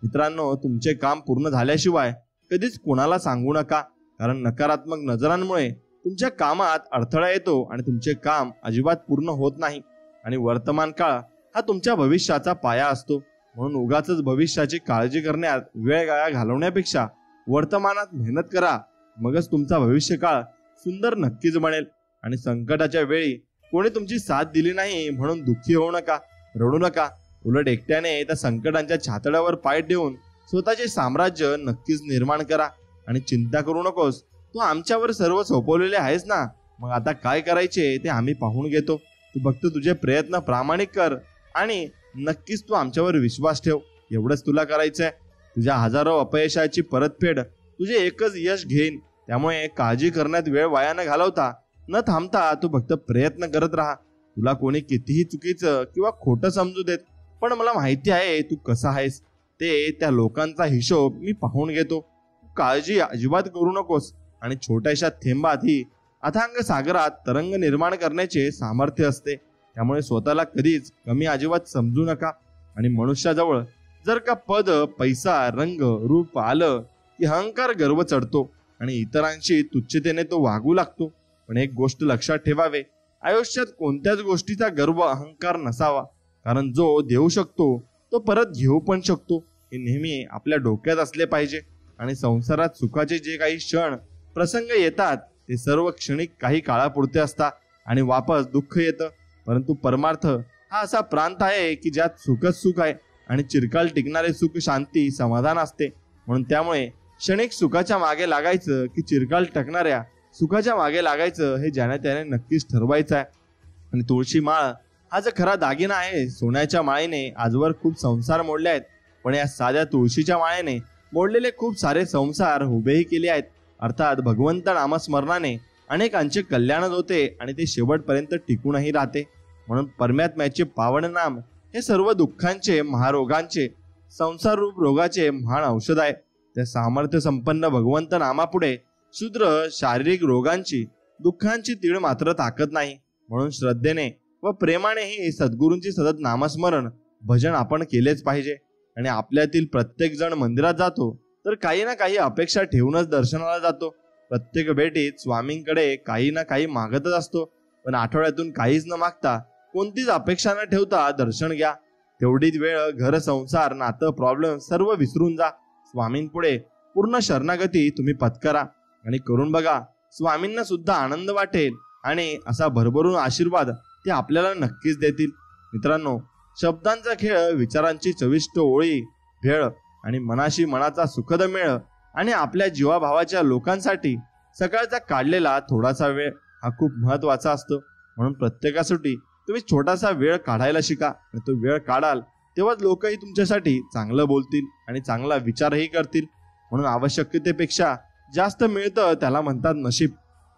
मित्रांनो, तुमचे काम पूर्ण झाल्याशिवाय कधीच कोणाला सांगू नका, कारण नकारात्मक नजरांमुळे तुमच्या कामात अडथळा येतो आणि तुमचे काम अजिबात पूर्ण होत नाही. आणि वर्तमान काळ हा तुमच्या भविष्याचा पाया असतो. म्हणून उगाचच भविष्याची काळजी करण्यात वेळ घालवण्यापेक्षा वर्तमानात मेहनत करा. मगच तुमचा भविष्यकाळ सुंदर नक्कीच बनेल. आणि संकटाच्या वेळी कोणी तुमची साथ दिली नाही म्हणून दुःखी होऊ नका, रडू नका. उलट एकट्याने त्या संकटांच्या छातड्यावर पाय ठेवून स्वतःचे साम्राज्य नक्कीच निर्माण करा. आणि चिंता करू नकोस, तू आमच्यावर सर्व सोपवलेले आहेस ना, मग आता काय करायचे ते आम्ही पाहून घेतो. तू फक्त तुझे प्रयत्न प्रामाणिक कर आणि नक्कीच तू आमच्यावर विश्वास ठेव. एवढंच तुला करायचंय. तुझ्या हजारो अपयशाची परतफेड तुझे एकच यश घेईन. त्यामुळे काळजी करण्यात वेळ वाया न घालवता, न थांबता तू फक्त प्रयत्न करत राहा. तुला कोणी कितीही चुकीचं किंवा खोटं समजू देत, पण मला माहिती आहे तू कसा आहेस. ते त्या लोकांचा हिशोब मी पाहून घेतो. काळजी अजिबात करू नकोस. आणि छोट्याशा थेंबात ही अथांग सागरात तरंग निर्माण करण्याचे सामर्थ्य असते. त्यामुळे स्वतःला कधीच कमी अजिबात समजू नका. आणि मनुष्याजवळ जर का पद, पैसा, रंग, रूप आलं की अहंकार, गर्व चढतो आणि इतरांशी तुच्छतेने तो वागू लागतो. पण एक गोष्ट लक्षात ठेवावे, आयुष्यात कोणत्याच गोष्टीचा गर्व, अहंकार नसावा. कारण जो देऊ शकतो तो परत घेऊ पण शकतो, हे नेहमी आपल्या डोक्यात असले पाहिजे. आणि संसारात सुखाचे जे काही क्षण प्रसंग येतात ते सर्व क्षणिक काही काळापुरते असतात आणि वापस दुःख येतं. परंतु परमार्थ हा असा प्रांत आहे की ज्यात सुखच सुख आहे आणि चिरकाल टिकणारे सुख, शांती, समाधान असते. म्हणून त्यामुळे क्षणिक सुखाच्या मागे लागायचं की चिरकाल टकणाऱ्या सुखाच्या मागे लागायचं हे ज्याने त्याने नक्कीच ठरवायचं आहे. आणि तुळशी माळ हा जो खरा दागिना आहे. सोन्याच्या माळेने आजवर खूप संसार मोडले आहेत, पण या साध्या तुळशीच्या माळेने मोडलेले खूप सारे संसार उभेही केले आहेत. अर्थात भगवंत नामस्मरणाने अनेकांचे कल्याणच होते आणि ते शेवटपर्यंत टिकूनही राहते. म्हणून परमात्म्याचे पावन नाम हे सर्व दुःखांचे, महारोगांचे, संसार रूप रोगाचे महान औषध आहे. त्या सामर्थ्य संपन्न भगवंत नामापुढे शूद्र शारीरिक रोगांची, दुःखांची तीळ मात्र ताकद नाही. म्हणून श्रद्धेने व प्रेमानेही सद्गुरूंची सतत नामस्मरण, भजन आपण केलेच पाहिजे. आणि आपल्यातील प्रत्येक जण मंदिरात जातो तर काही ना काही अपेक्षा ठेवूनच दर्शनाला जातो. प्रत्येक भेटीत स्वामींकडे काही ना काही मागतच असतो. पण आठवड्यातून काहीच न मागता, कोणतीच अपेक्षा न ठेवता दर्शन घ्या. तेवढीच वेळ घर, संसार, नातं, प्रॉब्लेम सर्व विसरून जा. स्वामींपुढे पूर्ण शरणागती तुम्ही पत्करा आणि करून बघा. स्वामींना सुद्धा आनंद वाटेल आणि असा भरभरून आशीर्वाद ते आपल्याला नक्कीच देतील. मित्रांनो, शब्दांचा खेळ, विचारांची चविष्ट ओळी, भेळ आणि मनाशी मनाचा सुखद मेळ आणि आपल्या जीवाभावाच्या लोकांसाठी सकाळचा काढलेला थोडासा वेळ हा खूप महत्वाचा असतो. म्हणून प्रत्येकासाठी तुम्ही छोटासा वेळ काढायला शिका. आणि तो वेळ काढाल तेव्हाच लोकही तुमच्यासाठी चांगलं बोलतील आणि चांगला विचारही करतील. म्हणून आवश्यकतेपेक्षा जास्त मिळतं त्याला म्हणतात नशीब.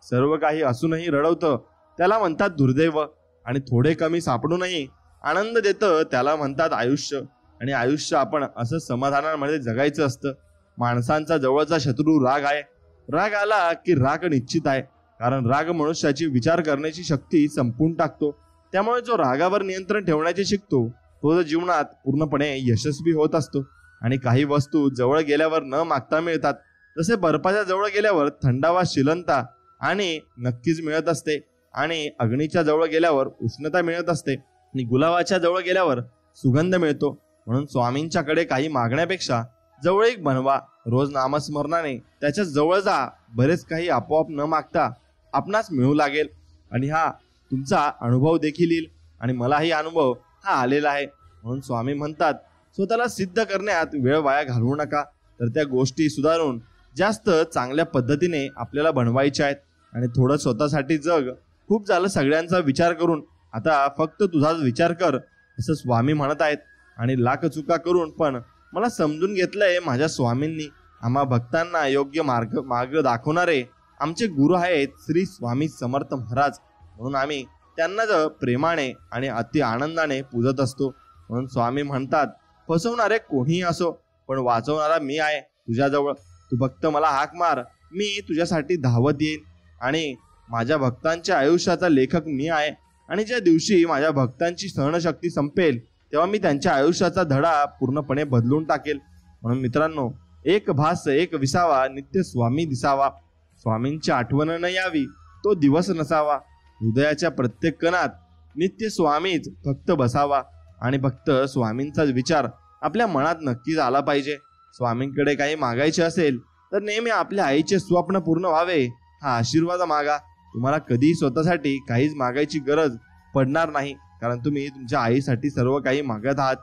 सर्व काही असूनही रडवतं त्याला म्हणतात दुर्दैव. आणि थोडे कमी सापडूनही आनंद देतं त्याला म्हणतात आयुष्य. आणि आयुष्य आपण असं समाधानामध्ये जगायचं असतं. माणसांचा जवळचा शत्रू राग आहे. राग आला की राग निश्चित आहे, कारण राग मनुष्याची विचार करण्याची शक्ती संपवून टाकतो. त्यामुळे जो रागावर नियंत्रण ठेवण्याचे शिकतो तो जीवनात पूर्णपणे यशस्वी होत असतो. आणि काही वस्तू जवळ गेल्यावर न मागता मिळतात, जसे बर्फाच्या जवळ गेल्यावर थंडावा, शीलनता आणि नक्कीच मिळत असते. आणि अग्नीच्या जवळ गेल्यावर उष्णता मिळत असते. आणि गुलाबाच्या जवळ गेल्यावर सुगंध मिळतो. म्हणून स्वामींच्याकडे काही मागण्यापेक्षा जवळीक बनवा. रोज नामस्मरणाने त्याच्या जवळ जा. बरेच काही आपोआप न मागता आपणास मिळू लागेल. आणि हा तुमचा अनुभव देखील येईल. आणि मलाही अनुभव हा आलेला आहे. म्हणून स्वामी म्हणतात, स्वतःला सिद्ध करण्यात वेळ वाया घालवू नका, तर त्या गोष्टी सुधारून जास्त चांगल्या पद्धतीने आपल्याला बनवायच्या आहेत. आणि थोडं स्वतःसाठी जग. खूप झालं सगळ्यांचा विचार करून, आता फक्त तुझाच विचार कर, असं स्वामी म्हणत आहेत. आणि लाख चुका करून पण मला समजून घेतलंय माझ्या स्वामींनी. आम्हा भक्तांना योग्य मार्ग दाखवणारे आमचे गुरु आहेत श्री स्वामी समर्थ महाराज. म्हणून आम्ही त्यांना प्रेमाने आणि अति आनंदाने पूजत असतो. म्हणून स्वामी म्हणतात, फसवणारे कोणीही असो, पण वाचवणारा मी आहे तुझ्याजवळ. तू फक्त मला हाक मार, मी तुझ्यासाठी धावत येईन. आणि माझ्या भक्तांच्या आयुष्याचा लेखक मी आहे. आणि ज्या दिवशी माझ्या भक्तांची सहनशक्ती संपेल तेव्हा मी त्यांच्या आयुष्याचा धडा पूर्णपणे बदलून टाकेल. म्हणून मित्रांनो, एक भास एक विसावा, नित्य स्वामी दिसावा. स्वामींची आठवण न यावी तो दिवस नसावा. हृदयाच्या प्रत्येक कणात नित्य स्वामीच फक्त बसावा. आणि फक्त स्वामींचाच विचार आपल्या मनात नक्कीच आला पाहिजे. स्वामींकडे काही मागायचे असेल तर नेहमी आपल्या आईचे स्वप्न पूर्ण व्हावे हा आशीर्वाद मागा. तुम्हाला कधीही स्वतःसाठी काहीच मागायची गरज पडणार नाही, कारण तुम्ही तुमच्या आईसाठी सर्व काही मागत आहात.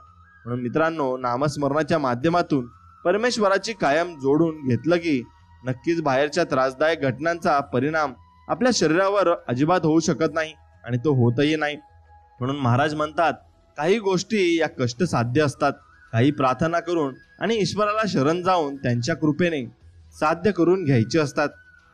म्हणून मित्रांनो, नामस्मरणाच्या माध्यमातून परमेश्वराची कायम जोडून घेतलं की नक्कीच बाहेरच्या त्रासदायक घटनांचा परिणाम आपल्या शरीरावर अजिबात होऊ शकत नाही आणि तो होतही नाही. म्हणून महाराज म्हणतात, काही गोष्टी या कष्ट साध्य असतात. काही प्रार्थना करून आणि ईश्वराला शरण जाऊन त्यांच्या कृपेने साध्य करून घ्यायचे असतात.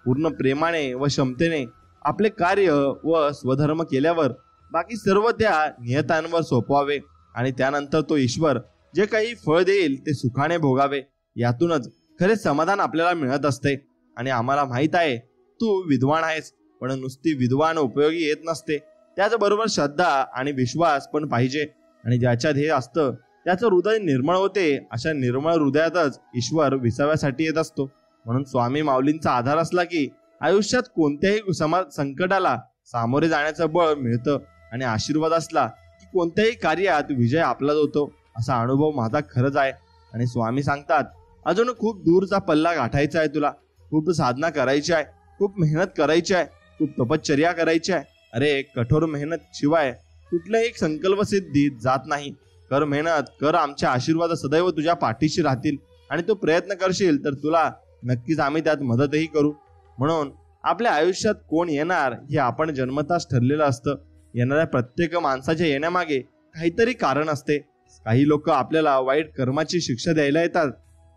पूर्ण प्रेमाने व क्षमतेने आपले कार्य व स्वधर्म केल्यावर बाकी सर्व त्या नियतांवर सोपवावे. आणि त्यानंतर तो ईश्वर जे काही फळ देईल ते सुखाने भोगावे. यातूनच खरे समाधान आपल्याला मिळत असते. आणि आम्हाला माहित आहे तू विद्वान आहेस, पण नुसती विद्वान उपयोगी येत नसते. त्याचबरोबर श्रद्धा आणि विश्वास पण पाहिजे. आणि ज्याच्यात हे असतं त्याचं हृदय निर्मळ होते. अशा निर्मळ हृदयातच ईश्वर विसाव्यासाठी येत असतो. म्हणून स्वामी माऊलींचा आधार असला की आयुष्यात कोणत्याही संकटाला सामोरे जाण्याचं बळ मिळतं. आणि आशीर्वाद असला की कोणत्याही कार्यात विजय आपलाच होतो. असा अनुभव माझा खरंच आहे. आणि स्वामी सांगतात, अजून खूप दूरचा पल्ला गाठायचा आहे तुला. खूप साधना करायची आहे, खूप मेहनत करायची आहे, खूप तपश्चर्या करायची आहे. अरे, कठोर मेहनत शिवाय कुठल्याही संकल्प सिद्धी जात नाही. कर मेहनत कर, आमचे आशीर्वाद सदैव तुझ्या पाठीशी राहतील. आणि तू प्रयत्न करशील तर तुला नक्कीच आम्ही त्यात मदतही करू. म्हणून आपल्या आयुष्यात कोण येणार हे आपण जन्मताच ठरलेलं असतं. येणाऱ्या प्रत्येक माणसाच्या येण्यामागे काहीतरी कारण असते. काही लोक आपल्याला वाईट कर्माची शिक्षा द्यायला येतात,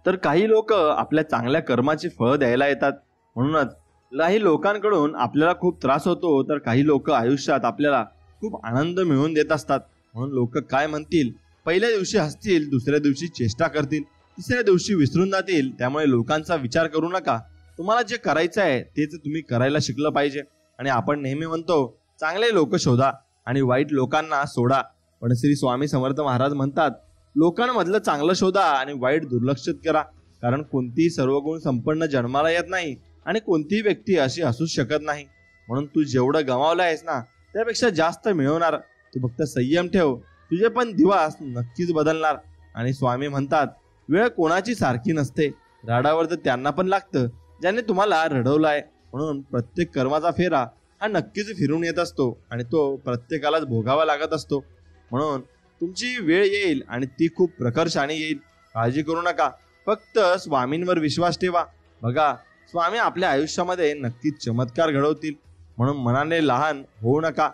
तर काही लोक आपल्या चांगल्या कर्माची फळं द्यायला येतात. म्हणूनच काही लोकांकडून आपल्याला खूप त्रास होतो, तर काही लोक आयुष्यात आपल्याला खूप आनंद मिळवून देत असतात. म्हणून लोक काय म्हणतील, पहिल्या दिवशी हसतील, दुसऱ्या दिवशी चेष्टा करतील, तिसऱ्या दिवशी विसरून जातील. त्यामुळे लोकांचा विचार करू नका. तुम्हाला जे करायचं आहे तेच तुम्ही करायला शिकलं पाहिजे. आणि आपण नेहमी म्हणतो, चांगले लोक शोधा आणि वाईट लोकांना सोडा. पण श्री स्वामी समर्थ महाराज म्हणतात, लोकांमधलं चांगलं शोधा आणि वाईट दुर्लक्षित करा. कारण कोणतीही सर्वगुण संपन्न जन्माला येत नाही आणि कोणतीही व्यक्ती अशी असूच शकत नाही. म्हणून तू जेवढं गमावलं आहेस ना, त्यापेक्षा जास्त मिळवणार. तू फक्त संयम ठेव, तुझे पण दिवस नक्कीच बदलणार. आणि स्वामी म्हणतात, वेळ कोणाची सारखी नसते. राडावर तर त्यांना पण लागतं ज्याने तुम्हाला रडवलाय. म्हणून प्रत्येक कर्माचा फेरा हा नक्कीच फिरून येत असतो आणि तो प्रत्येकालाच भोगावा लागत असतो. म्हणून तुमची वेळ येईल आणि ती खूप प्रकर्षाने येईल. काळजी करू नका, फक्त स्वामींवर विश्वास ठेवा. बघा, स्वामी आपल्या आयुष्यामध्ये नक्कीच चमत्कार घडवतील. म्हणून मनाने लहान होऊ नका.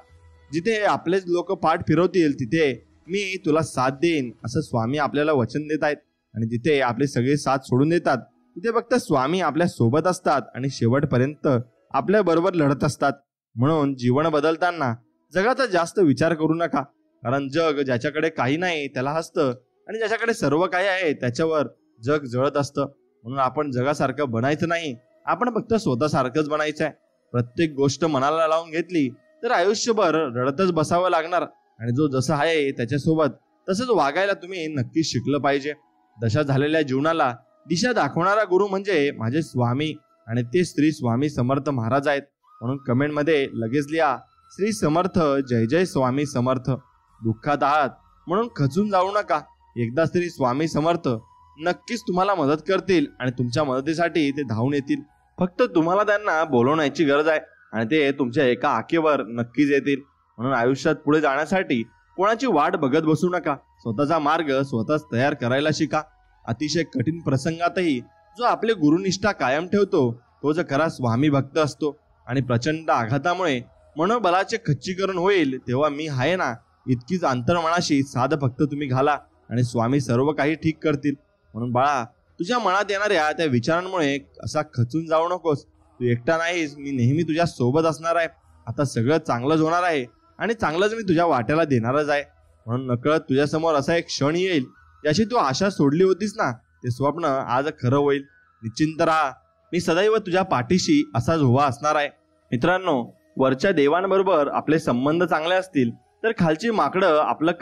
जिथे आपलेच लोक पाठ फिरवतील तिथे मी तुला साथ देईन, असं स्वामी आपल्याला वचन देत आहेत. आणि जिथे आपले सगळे साथ सोडून देतात तिथे फक्त स्वामी आपल्या सोबत असतात आणि शेवटपर्यंत आपल्या बरोबर लढत असतात. म्हणून जीवन बदलताना जगाचा जास्त विचार करू नका. कारण जग ज्याच्याकडे काही नाही त्याला हसतं आणि ज्याच्याकडे सर्व काही आहे त्याच्यावर जग जळत असतं. म्हणून आपण जगासारखं बनायचं नाही, आपण फक्त स्वतःसारखंच बनायचं आहे. प्रत्येक गोष्ट मनाला लावून घेतली तर आयुष्यभर रडतच बसावं लागणार. आणि जो जसं आहे त्याच्यासोबत तसंच वागायला तुम्ही नक्कीच शिकलं पाहिजे. दशा झालेल्या जीवनाला दिशा दाखवणारा गुरु म्हणजे माझे स्वामी आणि ते श्री स्वामी समर्थ महाराज आहेत. म्हणून कमेंटमध्ये लगेच लिहा, श्री समर्थ, जय जय स्वामी समर्थ. दुःखात आहात म्हणून खचून जाऊ नका. एकदा श्री स्वामी समर्थ नक्कीच तुम्हाला मदत करतील आणि तुमच्या मदतीसाठी ते धावून येतील. फक्त तुम्हाला त्यांना बोलवण्याची गरज आहे आणि ते तुमच्या एका हाकेवर नक्कीच येतील. म्हणून आयुष्यात पुढे जाण्यासाठी कोणाची वाट बघत बसू नका. स्वतःचा मार्ग स्वतःच तयार करायला शिका. अतिशय कठीण प्रसंगातही जो आपले गुरुनिष्ठा कायम ठेवतो तो जो खरा स्वामी भक्त असतो. आणि प्रचंड आघातामुळे मनोबलाचे खच्चीकरण होईल तेव्हा मी आहे ना इतकीच अंतर्मनाशी साध फक्त तुम्ही घाला आणि स्वामी सर्व काही ठीक करतील. म्हणून बाळा, तुझ्या मनात येणाऱ्या त्या विचारांमुळे असा खचून जाऊ नकोस. तू एकटा नाहीस, मी नेहमी तुझ्या सोबत असणार आहे. आता सगळं चांगलंच होणार आहे आणि चांगलंच मी तुझ्या वाट्याला देणारच आहे. म्हणून नकळत तुझ्यासमोर असा एक क्षण येईल ज्याची तू आशा सोडली होतीस ना, ते स्वप्न आज खरं होईल. निश्चिंत राहा, मी सदैव तुझ्या पाठीशी असाच उभा असणार आहे. मित्रांनो, वरच्या देवांबरोबर आपले संबंध चांगले असतील तर खालची माकडं आपलं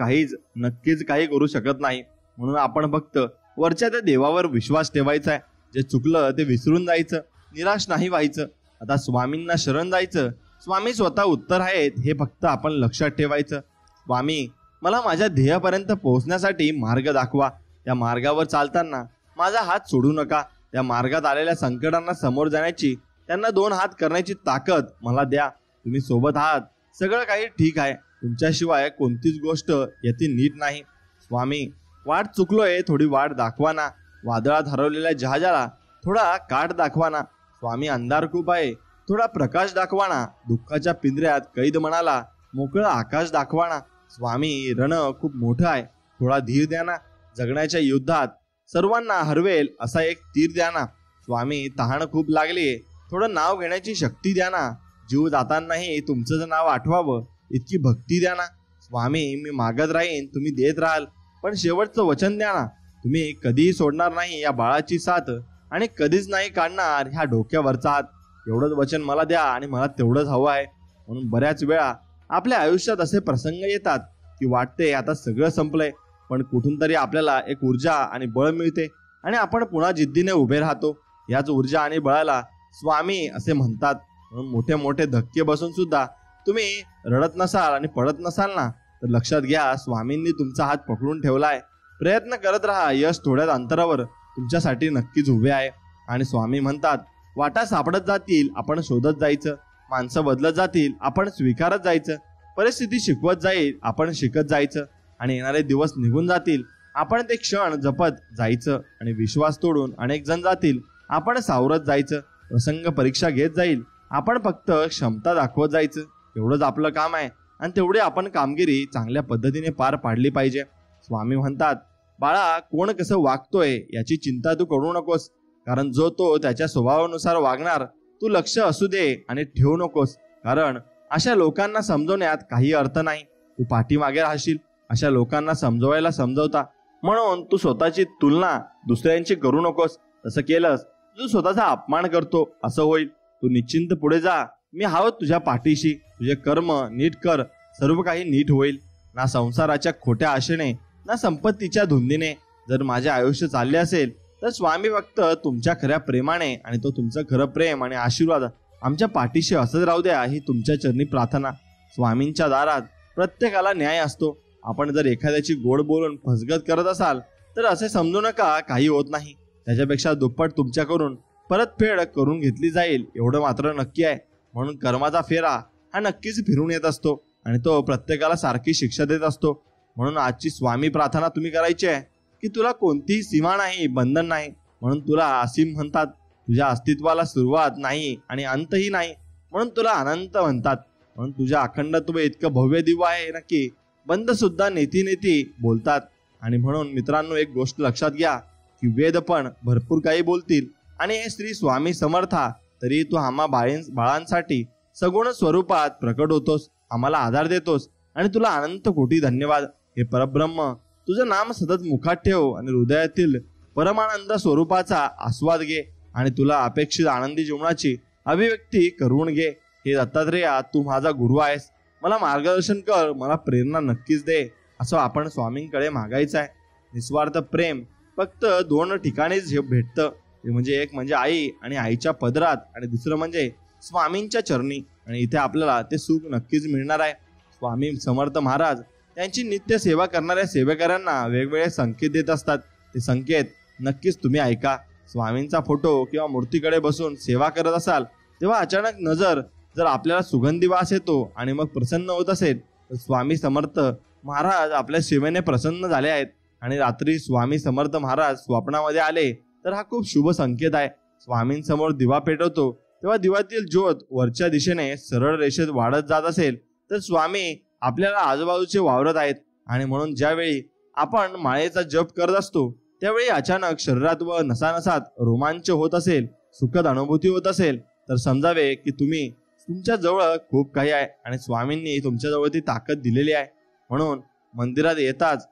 नक्कीच काही करू शकत नाही. म्हणून आपण फक्त वरच्या त्या देवावर विश्वास ठेवायचा आहे. जे चुकलं ते विसरून जायचं, निराश नाही व्हायचं. आता स्वामींना शरण जायचं. स्वामी स्वतः उत्तर आहेत हे फक्त आपण लक्षात ठेवायचं. स्वामी, मला माझ्या ध्येयापर्यंत पोहोचण्यासाठी मार्ग दाखवा. त्या मार्गावर चालताना माझा हात सोडू नका. त्या मार्गात आलेल्या संकटांना समोर जाण्याची, त्यांना 2 हात करण्याची ताकद मला द्या. तुम्ही सोबत आहात, सगळं काही ठीक आहे. तुमच्याशिवाय कोणतीच गोष्ट याची नीट नाही. स्वामी, वाट चुकलोय, थोडी वाट दाखवा ना. वादळात हरवलेल्या जहाजाला थोडा काठ दाखवा ना. स्वामी, अंधार खूप आहे, थोडा प्रकाश दाखवा ना. दुःखाच्या पिंजऱ्यात कैद मनाला मोकळं आकाश दाखवा ना. स्वामी, रण खूप मोठं आहे, थोडा धीर द्या ना. जगण्याच्या युद्धात सर्वांना हरवेल असा एक तीर द्या ना. स्वामी, तहान खूप लागली, थोडं नाव घेण्याची शक्ती द्या ना. जीव जातानाही तुमचं नाव आठवावं इतकी भक्ती द्या ना. स्वामी, मी मागत राहीन, तुम्ही देत राहाल, पण शेवटचं वचन द्या ना. तुम्ही कधीही सोडणार नाही या बाळाची साथ आणि कधीच नाही काढणार ह्या डोक्यावरचा हात. एवढंच वचन मला द्या आणि मला तेवढंच हवं आहे. म्हणून बऱ्याच वेळा आपल्या आयुष्यात असे प्रसंग येतात की वाटते आता सगळं संपलंय, पण कुठून तरी आपल्याला एक ऊर्जा आणि बळ मिळते आणि आपण पुन्हा जिद्दीने उभे राहतो. याच ऊर्जा आणि बळाला स्वामी असे म्हणतात. म्हणून मोठे मोठे धक्के बसून सुद्धा तुम्ही रडत नसाल आणि पडत नसाल ना, तर लक्षात घ्या, स्वामींनी तुमचा हात पकडून ठेवलाय. प्रयत्न करत राहा, यश थोड्याच अंतरावर तुमच्यासाठी नक्कीच उभे आहे. आणि स्वामी म्हणतात, वाटा सापडत जातील, आपण शोधत जायचं. माणसं बदलत जातील, आपण स्वीकारत जायचं. परिस्थिती शिकवत जाईल, आपण शिकत जायचं. आणि येणारे दिवस निघून जातील, आपण ते क्षण जपत जायचं. आणि विश्वास तोडून अनेक जण जातील, आपण सावरत जायचं, प्रसंग परीक्षा घेत जाईल, आपण फक्त क्षमता दाखवत जायचं, एवढंच आपलं काम आहे आणि तेवढी आपण कामगिरी चांगल्या पद्धतीने पार पाडली पाहिजे. स्वामी म्हणतात, बाळा, कोण कसं वागतोय याची चिंता तू करू नकोस, कारण जो तो त्याच्या स्वभावानुसार वागणार. तू लक्ष असू दे आणि ठेवू नकोस, कारण अशा लोकांना समजवण्यात काही अर्थ नाही. तू पाठीमागे राहशील अशा लोकांना समजवता. म्हणून तू स्वतःची तुलना दुसऱ्यांची करू नकोस. तसं केलंस तू स्वतःचा अपमान करतो असं होईल. तू निश्चिंत पुढे जा, मी हाव तुझ्या पाठीशी. तुझे कर्म नीट कर, सर्व काही नीट होईल. ना संसाराच्या खोट्या आशेने, ना संपत्तीच्या धुंदीने जर माझे आयुष्य चालले असेल तर स्वामी फक्त तुमच्या खऱ्या प्रेमाने आणि तो तुमचं खरं प्रेम आणि आशीर्वाद आमच्या पाठीशी असंच राहू द्या, ही तुमच्या चरणी प्रार्थना. स्वामींच्या दारात प्रत्येकाला न्याय असतो. आपण जर एखाद्याची गोड बोलून फसगत करत असाल तर असे समजू नका काही होत नाही. त्याच्यापेक्षा दुप्पट तुमच्याकडून परतफेड करून घेतली जाईल एवढं मात्र नक्की आहे. म्हणून कर्माचा फेरा हा नक्कीच फिरून येत असतो आणि तो प्रत्येकाला सारखी शिक्षा देत असतो. म्हणून आजची स्वामी प्रार्थना तुम्ही करायची आहे की तुला कोणतीही सीमा नाही, बंधन नाही, म्हणून तुला असीम म्हणतात. तुझ्या अस्तित्वाला सुरुवात नाही आणि अंतही नाही, म्हणून तुला अनंत म्हणतात. म्हणून तुझ्या अखंडत्व इतकं भव्य दिव्य आहे नक्की बंद सुद्धा नेती बोलतात. आणि म्हणून मित्रांनो, एक गोष्ट लक्षात घ्या की वेद पण भरपूर काही बोलतील आणि हे श्री स्वामी समर्था तरी तू आम्हा बाळांसाठी सगुण स्वरूपात प्रकट होतोस, आम्हाला आधार देतोस आणि तुला अनंत कोटी धन्यवाद. हे परब्रह्म, तुझं नाम सतत मुखात ठेव आणि हृदयातील परमानंद स्वरूपाचा आस्वाद घे आणि तुला अपेक्षित आनंदी जीवनाची अभिव्यक्ती करून घे. हे दत्तात्रेया, तू माझा गुरु आहेस, मला मार्गदर्शन कर, मला प्रेरणा नक्कीच दे, असं आपण स्वामींकडे मागायचं आहे. निस्वार्थ प्रेम फक्त 2 ठिकाणीच भेटतं, ते म्हणजे एक म्हणजे आई आणि आईच्या पदरात आणि दुसरं म्हणजे स्वामींच्या चरणी. आणि इथे आपल्याला ते सुख नक्कीच मिळणार आहे. स्वामी समर्थ महाराज त्यांची नित्य सेवा करणाऱ्या सेवेकऱ्यांना वेगवेगळे संकेत देत असतात. ते संकेत नक्कीच तुम्ही ऐका. स्वामींचा फोटो किंवा मूर्तीकडे बसून सेवा करत असाल तेव्हा अचानक नजर जर आपल्याला सुगंधी वास येतो आणि मग प्रसन्न होत असेल तर स्वामी समर्थ महाराज आपल्या सेवेने प्रसन्न झाले आहेत. आणि रात्री स्वामी समर्थ महाराज स्वप्नामध्ये आले तर हा खूप शुभ संकेत आहे. स्वामींसमोर दिवा पेटवतो तेव्हा दिव्यातील ज्योत वरच्या दिशेने सरळ रेषेत वाढत जात असेल तर स्वामी आपल्याला आजूबाजूचे वावरत आहेत. आणि म्हणून ज्यावेळी आपण माळेचा जप करत असतो त्यावेळी अचानक शरीरात व नसानसात रोमांच होत असेल, सुखद अनुभूती होत असेल तर समजावे की तुमच्या जवळ खूप काही आहे आणि स्वामींनी तुमच्या जवळ ती ताकद दिलेली आहे. म्हणून मंदिरात येताच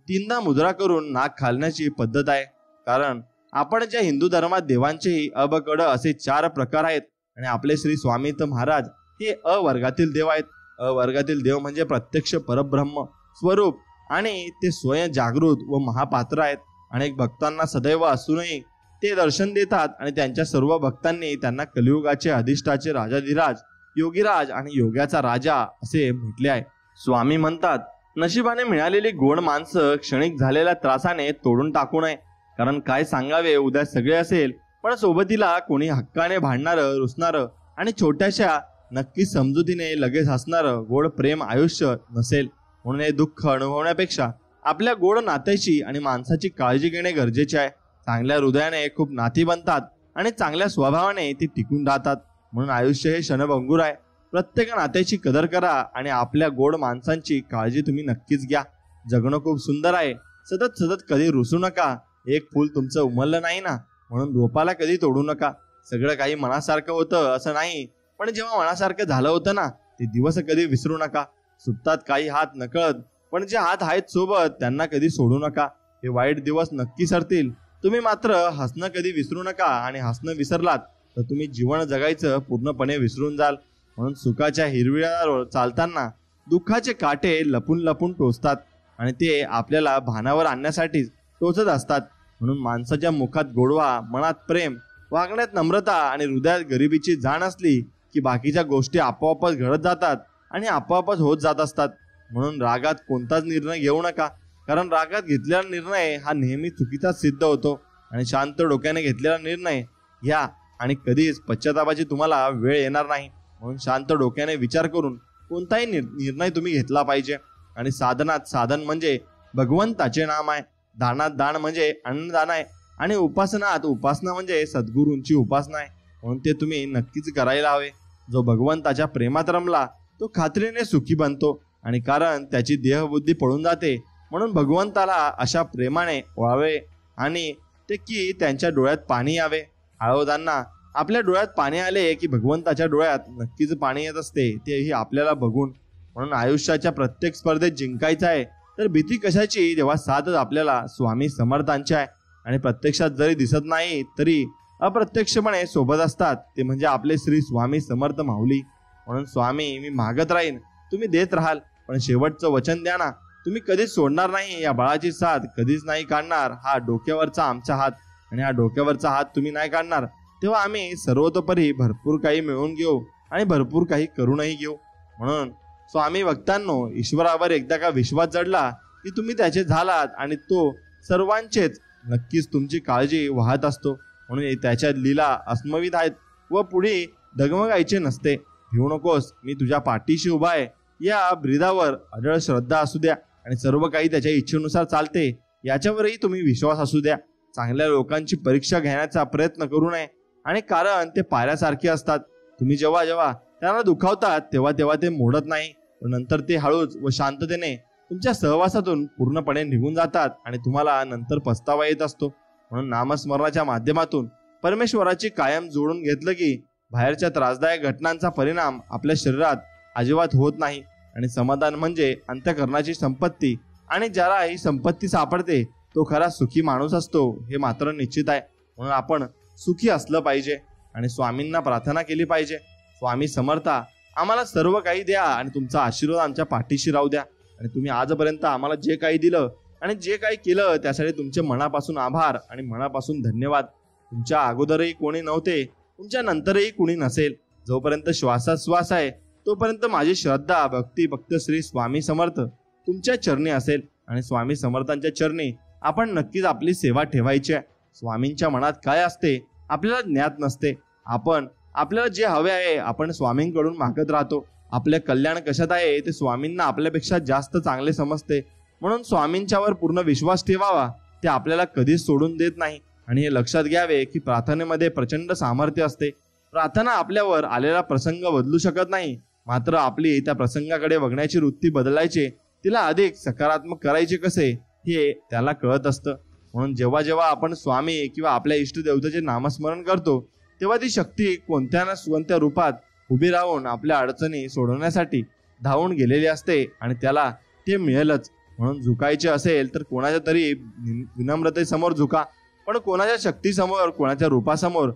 3दा मुद्रा करून नाक घालण्याची पद्धत आहे. कारण आपण ज्या हिंदू धर्मात देवांचेही अबकड असे 4 प्रकार आहेत आणि आपले श्री स्वामीत महाराज हे अ वर्गातील देव आहेत. अ वर्गातील देव म्हणजे प्रत्यक्ष परब्रह्म स्वरूप आणि ते स्वयं जागृत व महापात्र आहेत. अनेक भक्तांना सदैव असूनही ते दर्शन देतात आणि त्यांच्या सर्व भक्तांनी त्यांना कलियुगाचे अधिष्ठाचे राजाधिराज, योगीराज आणि योग्याचा राजा असे म्हटले आहे. स्वामी म्हणतात, नशिबाने मिळालेली गोड माणसं क्षणिक झालेल्या त्रासाने तोडून टाकू नये. कारण काय सांगावे, उद्या सगळे असेल पण सोबतीला कोणी हक्काने भांडणारं, रुसणारं आणि छोट्याशा नक्की समजुतीने लगेच हसणारं गोड प्रेम आयुष्य नसेल. म्हणून हे दुःख अनुभवण्यापेक्षा आपल्या गोड नात्याची आणि माणसाची काळजी घेणे गरजेचे आहे. चांगल्या हृदयाने खूप नाती बनतात आणि चांगल्या स्वभावाने ती टिकून राहतात. म्हणून आयुष्य हे क्षणभंगूर आहे. प्रत्येक नात्याची कदर करा आणि आपल्या गोड माणसांची काळजी तुम्ही नक्कीच घ्या. जगणं खूप सुंदर आहे. सतत कधी रुसू नका. एक फूल तुमचं उमललं नाही ना म्हणून रोपाला कधी तोडू नका. सगळं काही मनासारखं होतं असं नाही, पण जेव्हा मनासारखं झालं होतं ना ते दिवस कधी विसरू नका. सुटतात काही हात नकळत, पण जे हात आहेत सोबत त्यांना कधी सोडू नका. हे वाईट दिवस नक्की सरतील. तुम्ही मात्र हसणं कधी विसरू नका आणि हसणं विसरलात तर तुम्ही जीवन जगायचं पूर्णपणे विसरून जाल. म्हणून सुखाच्या हिरविळावर चालताना दुःखाचे काटे लपून लपून टोचतात आणि ते आपल्याला भानावर आणण्यासाठीच टोचत असतात. म्हणून माणसाच्या मुखात गोडवा, मनात प्रेम, वागण्यात नम्रता आणि हृदयात गरिबीची जाण असली की बाकीच्या गोष्टी आपोआपच घडत जातात आणि आपोआपच होत जात असतात. म्हणून रागात कोणताच निर्णय घेऊ नका, कारण रागात घेतलेला निर्णय हा नेहमी चुकीचा सिद्ध होतो. आणि शांत डोक्याने घेतलेला निर्णय घ्या आणि कधीच पश्चातापाची तुम्हाला वेळ येणार नाही. म्हणून शांत डोक्याने विचार करून कोणताही निर्णय तुम्ही घेतला पाहिजे. आणि साधनात साधन म्हणजे भगवंताचे नाम आहे. दानात दान म्हणजे अन्नदान आहे. आणि उपासना म्हणजे सद्गुरूंची उपासना आहे, म्हणून ते तुम्ही नक्कीच करायला हवे. जो भगवंताच्या प्रेमात रमला तो खात्रीने सुखी बनतो, आणि कारण त्याची देहबुद्धी पळून जाते. म्हणून भगवंताला अशा प्रेमाने ओळावे आणि ते की त्यांच्या डोळ्यात पाणी यावे. हळवदांना आपल्या डोळ्यात पाणी आले की भगवंताच्या डोळ्यात नक्कीच पाणी येत असते, तेही आपल्याला बघून. म्हणून आयुष्याच्या प्रत्येक स्पर्धेत जिंकायचं आहे तर भीती कशाची, जेव्हा साथच आपल्याला स्वामी समर्थांची आहे आणि प्रत्यक्षात जरी दिसत नाही तरी अप्रत्यक्षपणे सोबत असतात, ते म्हणजे आपले श्री स्वामी समर्थ माऊली. म्हणून स्वामी मी मागत राहीन, तुम्ही देत राहाल, पण शेवटचं वचन द्या ना, तुम्ही कधीच सोडणार नाही, या बाळाची साथ कधीच नाही काढणार. हा डोक्यावरचा आमचा हात, आणि हा डोक्यावरचा हात तुम्ही नाही काढणार तेव्हा आम्ही सर्वतोपरी भरपूर काही मिळवून घेऊ आणि भरपूर काही करूनही घेऊ. म्हणून स्वामी भक्तांनो, ईश्वरावर एकदा का विश्वास जडला की तुम्ही त्याचे झालात, आणि तो सर्वांचेच नक्कीच तुमची काळजी वाहत असतो. म्हणून त्याच्या लीला अस्मवित आहेत व पुढे डगमगायचे नसते. भिवू नकोस, मी तुझ्या पाठीशी उभा आहे. या ब्रीदावर अढळ श्रद्धा असू द्या आणि सर्व काही त्याच्या इच्छेनुसार चालते याच्यावरही तुम्ही विश्वास असू द्या. चांगल्या लोकांची परीक्षा घेण्याचा प्रयत्न करू नये, आणि कारण ते पाऱ्यासारखे असतात. तुम्ही जेव्हा जेव्हा त्यांना दुखावतात तेव्हा तेव्हा ते मोडत नाही, पण नंतर ते हळूच व शांततेने तुमच्या सहवासातून पूर्णपणे निघून जातात आणि तुम्हाला नंतर पस्तावा येत असतो. म्हणून नामस्मरणाच्या माध्यमातून परमेश्वराची कायम जोडून घेतलं की बाहेरच्या त्रासदायक घटनांचा परिणाम आपल्या शरीरात अजिबात होत नाही. आणि समाधान म्हणजे अंतःकरणाची संपत्ती, आणि ज्याला ही संपत्ती सापडते तो खरा सुखी माणूस असतो, हे मात्र निश्चित आहे. म्हणून आपण सुखी असलं पाहिजे आणि स्वामींना प्रार्थना केली पाहिजे, स्वामी समर्था आम्हाला सर्व काही द्या आणि तुमचा आशीर्वाद आमच्या पाठीशी राहू द्या. आणि तुम्ही आजपर्यंत आम्हाला जे काही दिलं आणि जे काही केलं त्यासाठी तुमचे मनापासून आभार आणि मनापासून धन्यवाद. तुमच्या अगोदरही कोणी नव्हते, तुमच्या नंतरही कोणी नसेल. जोपर्यंत श्वासात श्वास आहे तोपर्यंत माझी श्रद्धा भक्ती फक्त श्री स्वामी समर्थ तुमच्या चरणी असेल, आणि स्वामी समर्थांच्या चरणी आपण नक्कीच आपली सेवा ठेवायची आहे. स्वामींच्या मनात काय असते आपल्याला ज्ञात नसते. आपल्याला जे हवे आहे आपण स्वामींकडून मागत राहतो. आपले कल्याण कशात आहे ते स्वामींना आपल्यापेक्षा जास्त चांगले समजते. म्हणून स्वामींच्यावर पूर्ण विश्वास ठेवावा, ते आपल्याला कधीच सोडून देत नाही. आणि हे लक्षात घ्यावे की प्रार्थनेमध्ये प्रचंड सामर्थ्य असते. प्रार्थना आपल्यावर आलेला प्रसंग बदलू शकत नाही, मात्र आपली त्या प्रसंगाकडे बघण्याची वृत्ती बदलायची, तिला अधिक सकारात्मक करायचे कसे हे त्याला कळत असतं. म्हणून जेव्हा जेव्हा आपण स्वामी किंवा आपल्या इष्टदेवतेचे नामस्मरण करतो तेव्हा ती शक्ती कोणत्या ना कोणत्या रूपात उभी राहून आपल्या अडचणी सोडवण्यासाठी धावून गेलेली असते, आणि त्याला ते मिळेलच. म्हणून झुकायचे असेल तर कोणाच्या तरी विनम्रतेसमोर झुका, पण कोणाच्या शक्तीसमोर, कोणाच्या रूपासमोर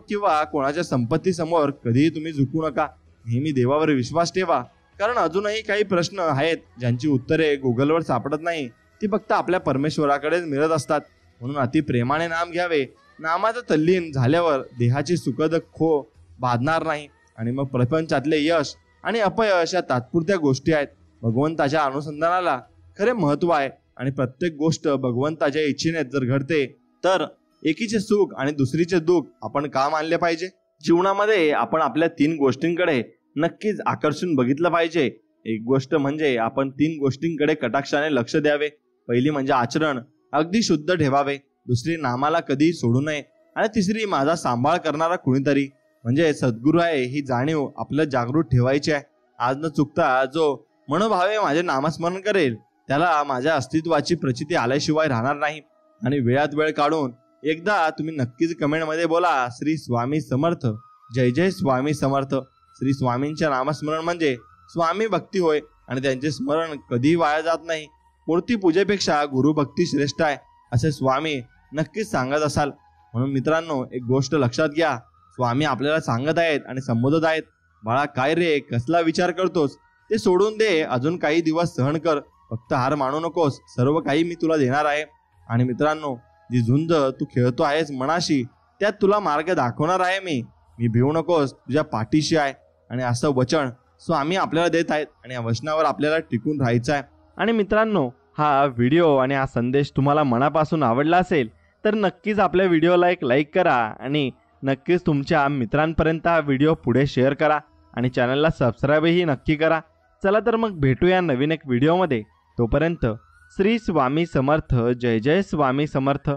किंवा कोणाच्या संपत्तीसमोर कधीही तुम्ही झुकू नका. नेहमी देवावर विश्वास ठेवा, कारण अजूनही काही प्रश्न आहेत ज्यांची उत्तरे गुगलवर सापडत नाही, ती फक्त आपल्या परमेश्वराकडेच मिळत असतात. म्हणून अति प्रेमाने नाम घ्यावे. नामाचं तल्लीन झाल्यावर देहाची सुखद खो बाधणार नाही, आणि मग प्रपंचातले यश आणि अपयश या तात्पुरत्या गोष्टी आहेत. भगवंताच्या अनुसंधानाला खरे महत्व आहे, आणि प्रत्येक गोष्ट भगवंताच्या इच्छेने जर घडते तर एकीचे सुख आणि दुसरीचे दुःख आपण का मानले पाहिजे. जीवनामध्ये आपण आपल्या 3 गोष्टींकडे नक्कीच आकर्षून बघितलं पाहिजे. एक गोष्ट म्हणजे आपण 3 गोष्टींकडे कटाक्षाने लक्ष द्यावे. पहिली म्हणजे आचरण अगदी शुद्ध ठेवावे, दुसरी नामाला कधी सोडू नये, आणि तिसरी माझा सांभाळ करणारा कुणीतरी म्हणजे सद्गुरू आहे ही जाणीव आपलं जागृत ठेवायची आहे. आज न चुकता जो मनोभावे माझे नामस्मरण करेल त्याला माझ्या अस्तित्वाची प्रचिती आल्याशिवाय राहणार नाही. आणि वेळात वेळ काढून एकदा तुम्ही नक्कीच कमेंटमध्ये बोला श्री स्वामी समर्थ, जय जय स्वामी समर्थ. श्री स्वामींच्या नामस्मरण म्हणजे स्वामी भक्ती होय, आणि त्यांचे स्मरण कधीही वाया जात नाही. मूर्ती पूजेपेक्षा गुरुभक्ती श्रेष्ठ आहे असे स्वामी नक्कीच सांगत असाल. म्हणून मित्रांनो, एक गोष्ट लक्षात घ्या, स्वामी आपल्याला सांगत आहेत आणि संबोधत आहेत, बाळा काय रे, कसला विचार करतोस, ते सोडून दे, अजून काही दिवस सहन कर, फक्त हार मानू नकोस, सर्व काही मी तुला देणार आहे. आणि मित्रांनो, जी झुंज तू खेळतो आहेस मनाशी, त्यात तुला मार्ग दाखवणार आहे मी भिवू नकोस, तुझ्या पाठीशी आहे. आणि असं वचन स्वामी आपल्याला देत आहेत, आणि या वचनावर आपल्याला टिकून राहायचं आहे. आणि मित्रांनो, हा व्हिडिओ आणि हा संदेश तुम्हाला मनापासून आवडला असेल तर नक्कीच आपल्या व्हिडिओला एक लाईक करा, आणि नक्कीच तुमच्या मित्रांपर्यंत हा व्हिडिओ पुढे शेअर करा, आणि चॅनलला सबस्क्राईबही नक्की करा. चला तर मग भेटूया नवीन एक व्हिडिओमध्ये. तोपर्यंत श्री स्वामी समर्थ, जय जय स्वामी समर्थ.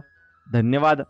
धन्यवाद.